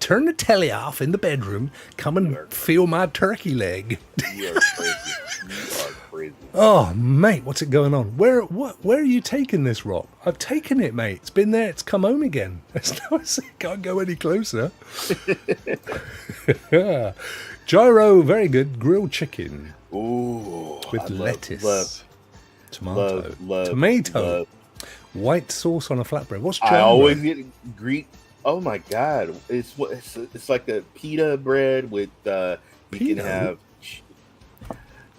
Turn the telly off in the bedroom. Come and feel my turkey leg. You are crazy. You are crazy. Oh, mate, what's it going on? Where are you taking this rock? I've taken it, mate. It's been there. It's come home again. Can't go any closer. Gyro, very good. Grilled chicken. Ooh, with lettuce. Tomato. White sauce on a flatbread. What's gyro? I always get Greek. Oh my God! It's like a pita bread with you can have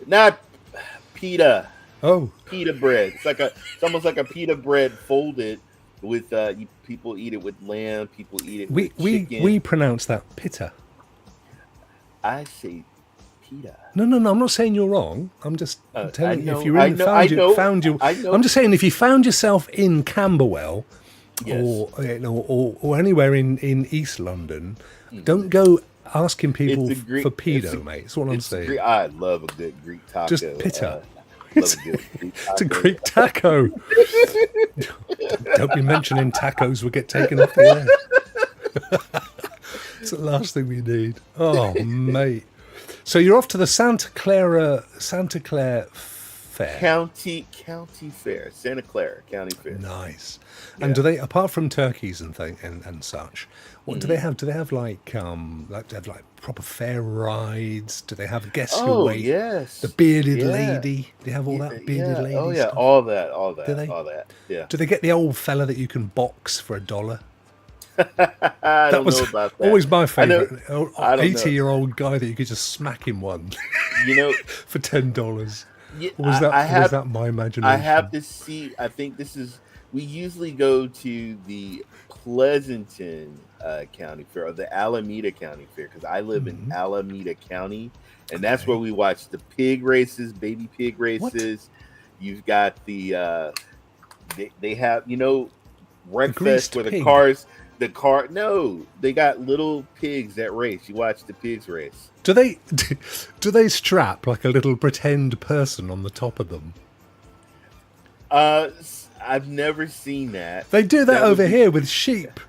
not pita. Oh, pita bread. It's almost like a pita bread folded with people eat it with lamb. People eat it with chicken. We pronounce that pita. I say pita. No. I'm not saying you're wrong. I'm just telling you if you're I'm just saying if you found yourself in Camberwell. Yes. Or anywhere in East London, don't go asking people for pedo, mate. That's what I'm saying. I love a good Greek taco. Just pita. Love a good Greek It's a taco. Greek taco. Don't be mentioning tacos. We'll get taken off the air. It's the last thing we need. Oh, mate. So you're off to the Santa Clara Fair. County Fair, Santa Clara County Fair. Nice. Yeah. And do they, apart from turkeys and such, what do they have? Do they have like proper fair rides? Do they have guests who Oh wait? yes, The bearded yeah. lady. They have all that bearded yeah. lady Oh yeah, stuff. all that, Do they? all that. Yeah. Do they get the old fella that you can box for $1? I don't know about that. Always my I know- favourite. I don't know. 80-year-old guy that you could just smack him one You know, for $10. yeah, Or was that I have, was that my imagination? I have to see. I think this is. We usually go to the Pleasanton County Fair or the Alameda County Fair because I live in Alameda County, and that's where we watch the pig races, baby pig races. You've got the they have Wreckfest greased where the pig. cars. No, they got little pigs that race. You watch the pigs race. Do they strap like a little pretend person on the top of them? I've never seen that. They do that would over be- here with sheep.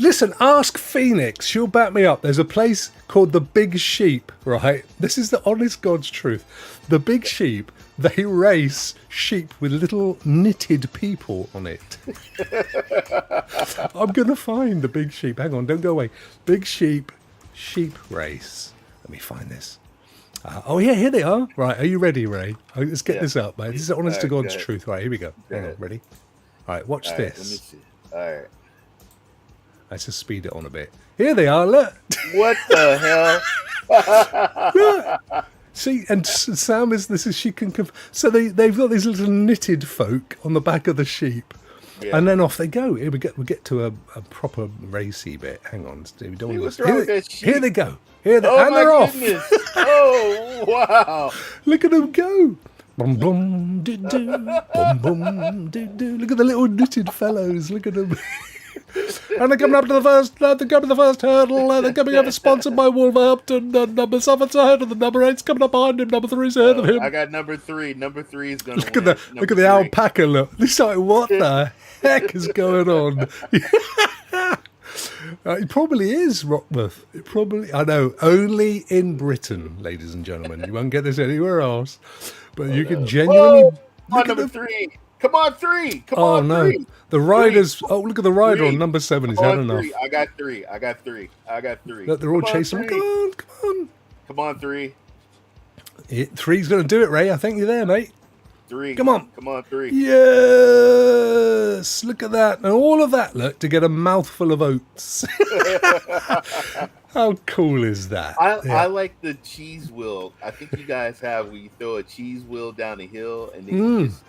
Listen, ask Phoenix. She'll back me up. There's a place called the Big Sheep, right? This is the honest God's truth. The Big Sheep, they race sheep with little knitted people on it. I'm going to find the Big Sheep. Hang on, don't go away. Big Sheep race. Let me find this. Oh, yeah, here they are. Right, are you ready, Ray? Let's get this up, mate. This is the honest to Alright, God's go ahead. truth. Right, here we go. Hang on, ahead. ready? All right, watch All right, this. let me see. All right. Let's just speed it on a bit. Here they are, look. What the hell? See, and Sam she can, so they've got these little knitted folk on the back of the sheep. Yeah. And then off they go. Here we get to a proper racy bit. Hang on, we don't Hey, want what's to. wrong with that sheep? Here they go. And Oh they're my off. goodness! Oh wow! Look at them go. Boom, boom, doo, doo. Boom, boom, doo, doo. Look at the little knitted fellows. Look at them. And they're coming up to the first. They're coming to the first hurdle. They're coming up, sponsored by Wolverhampton. Number 7's ahead of them. Number 8's coming up behind him. Number 3's ahead of him. I got number 3. Number 3 is gonna Look win. at the alpaca look. It's like, what the heck is going on? It probably is Rockmouth. It probably, I know, only in Britain, ladies and gentlemen. You won't get this anywhere else. But you can genuinely Whoa! Come on, look at number the, 3. Come on, 3. Come Oh on, no, 3. the riders. Three. Oh, look at the rider 3. on number 7. He's Come had on, enough. 3. I got 3. I got 3. I got 3. Look, they're all Come on, chasing. 3. Come on, come on. Come on, 3. 3's going to do it, Ray. I think you're there, mate. 3. Come on. Come on, 3. Yes! Look at that. And all of that, look, to get a mouthful of oats. How cool is that? I like the cheese wheel. I think you guys have where you throw a cheese wheel down a hill and then you just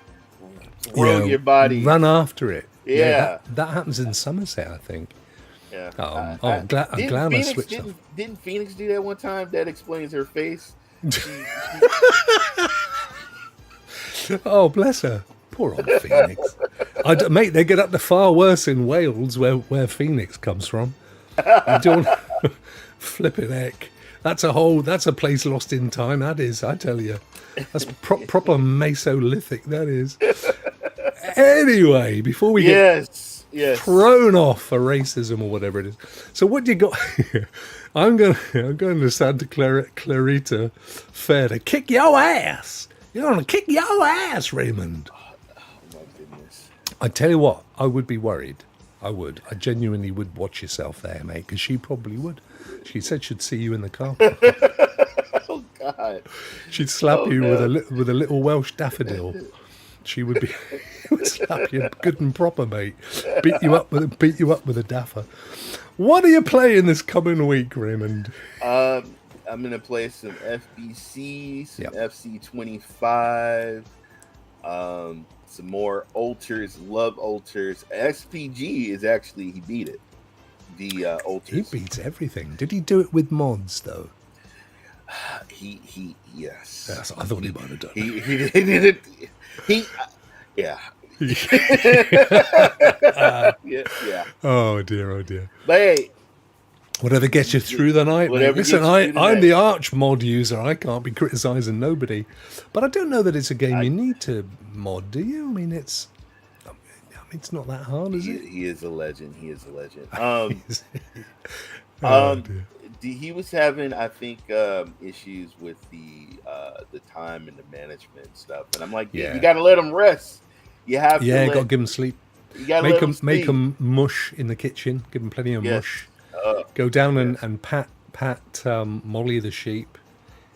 throw your body. Run after it. Yeah. That happens in Somerset, I think. Yeah. I'm glad I switched off. Didn't Phoenix do that one time? That explains her face. Oh, bless her. Poor old Phoenix. Mate, they get up to far worse in Wales, where Phoenix comes from. You don't flipping heck. That's a place lost in time. That is, I tell you. That's proper Mesolithic. That is. Anyway, before we get thrown off for racism or whatever it is. So what do you got? I'm going to Santa Clarita Fair to kick your ass. You're going to kick your ass, Raymond. Oh my goodness. I tell you what, I would be worried. I would. I genuinely would watch yourself there, mate, because she probably would. She said she'd see you in the car. Oh God. She'd slap you with a little Welsh daffodil. She would be would slap you good and proper, mate. Beat you up with a daffer. What are you playing this coming week, Raymond? I'm gonna play some FBC, some FC25, some more Oldters. Love Oldters. SPG is actually, he beat it. The Oldters. He beats everything. Did he do it with mods though? He yes. Yes, I thought he might have done. He did it. Yeah. Yeah. Oh dear. But hey, Whatever gets you through the night, mate. Whatever Listen, gets you through the I'm night. the Arch mod user. I can't be criticising nobody. But I don't know that it's a game you need to mod, do you? I mean, it's not that hard, is it? He is a legend. He is a legend. Oh, dear. He was having, I think, issues with the time and the management stuff, and I'm like, Yeah. you got to let him rest. You have Yeah, to got to give him sleep. You got to Make let him make sleep. them mush in the kitchen. Give them plenty of Yes. mush. Go down and pat Molly the sheep.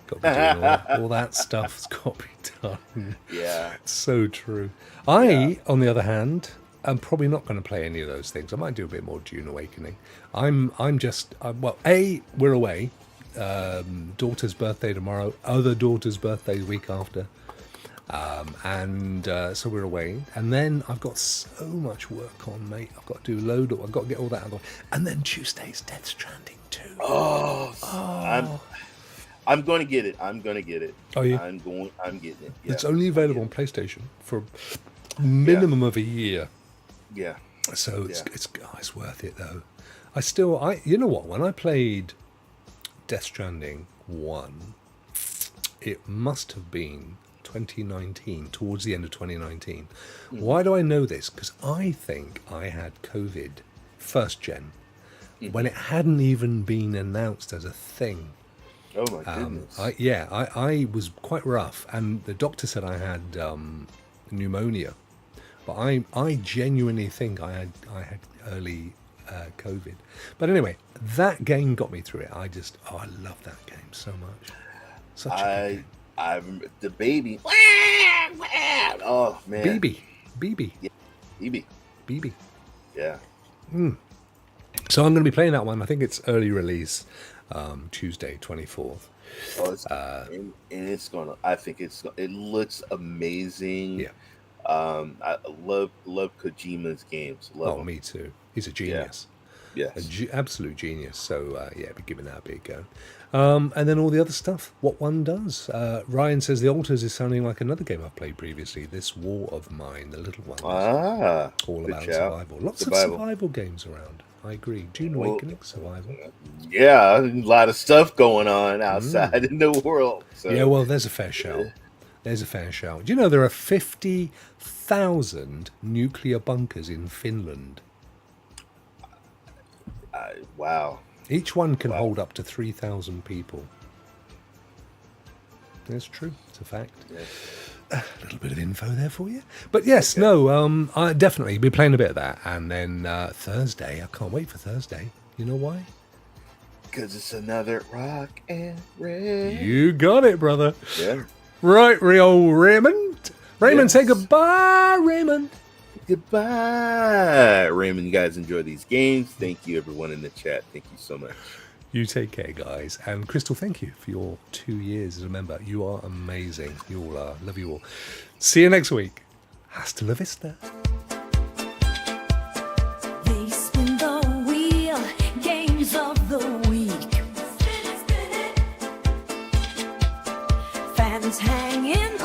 Got to be doing all that stuff's got to be done. Yeah. So true. I, on the other hand, am probably not going to play any of those things. I might do a bit more Dune Awakening. I'm just we're away. Daughter's birthday tomorrow. Other daughter's birthday the week after. So we're away, and then I've got so much work on, mate. I've got to do I've got to get all that out of the way. And then Tuesday's Death Stranding 2. I'm going to get it. I'm going to get it. Are you? I'm getting it. Yeah. It's only available on PlayStation for a minimum of a year. Yeah. So it's worth it though. You know what? When I played Death Stranding 1, it must have been 2019, towards the end of 2019. Why do I know this? Because I think I had COVID first gen when it hadn't even been announced as a thing. Oh my goodness. I was quite rough, and the doctor said I had pneumonia, but I genuinely think I had early COVID. But anyway, that game got me through it. I love that game so much. Such a good game. I remember the baby. Oh man. BB. Yeah. BB. Yeah. So I'm going to be playing that one. I think it's early release, Tuesday, 24th. Oh, and it's gonna. I think it looks amazing. Yeah. I love Kojima's games. Love him. Me too. He's a genius. Yes. Absolute genius. So be giving that a big go. And then all the other stuff. What one does. Ryan says the Oldters is sounding like another game I've played previously. This War of Mine, the little one. All about survival. Lots of survival games around. I agree. Dune Awakening, survival. Yeah, a lot of stuff going on outside in the world. So. Yeah, well, there's a fair shout. Do you know there are 50,000 nuclear bunkers in Finland? Wow. Each one can hold up to 3,000 people. That's true. It's a fact. Yes. A little bit of info there for you. But yes, I definitely be playing a bit of that. And then Thursday, I can't wait for Thursday. You know why? Because it's another Rokk and Ray. You got it, brother. Yeah. Right, Raymond. Raymond, Yes. say goodbye, Raymond. Goodbye, Raymond. You guys enjoy these games. Thank you, everyone in the chat. Thank you so much. You take care, guys. And Crystal, thank you for your 2 years as a member. You are amazing. You all are. Love you all. See you next week. Hasta la vista. They spin the wheel, games of the week. Spin it. Fans hanging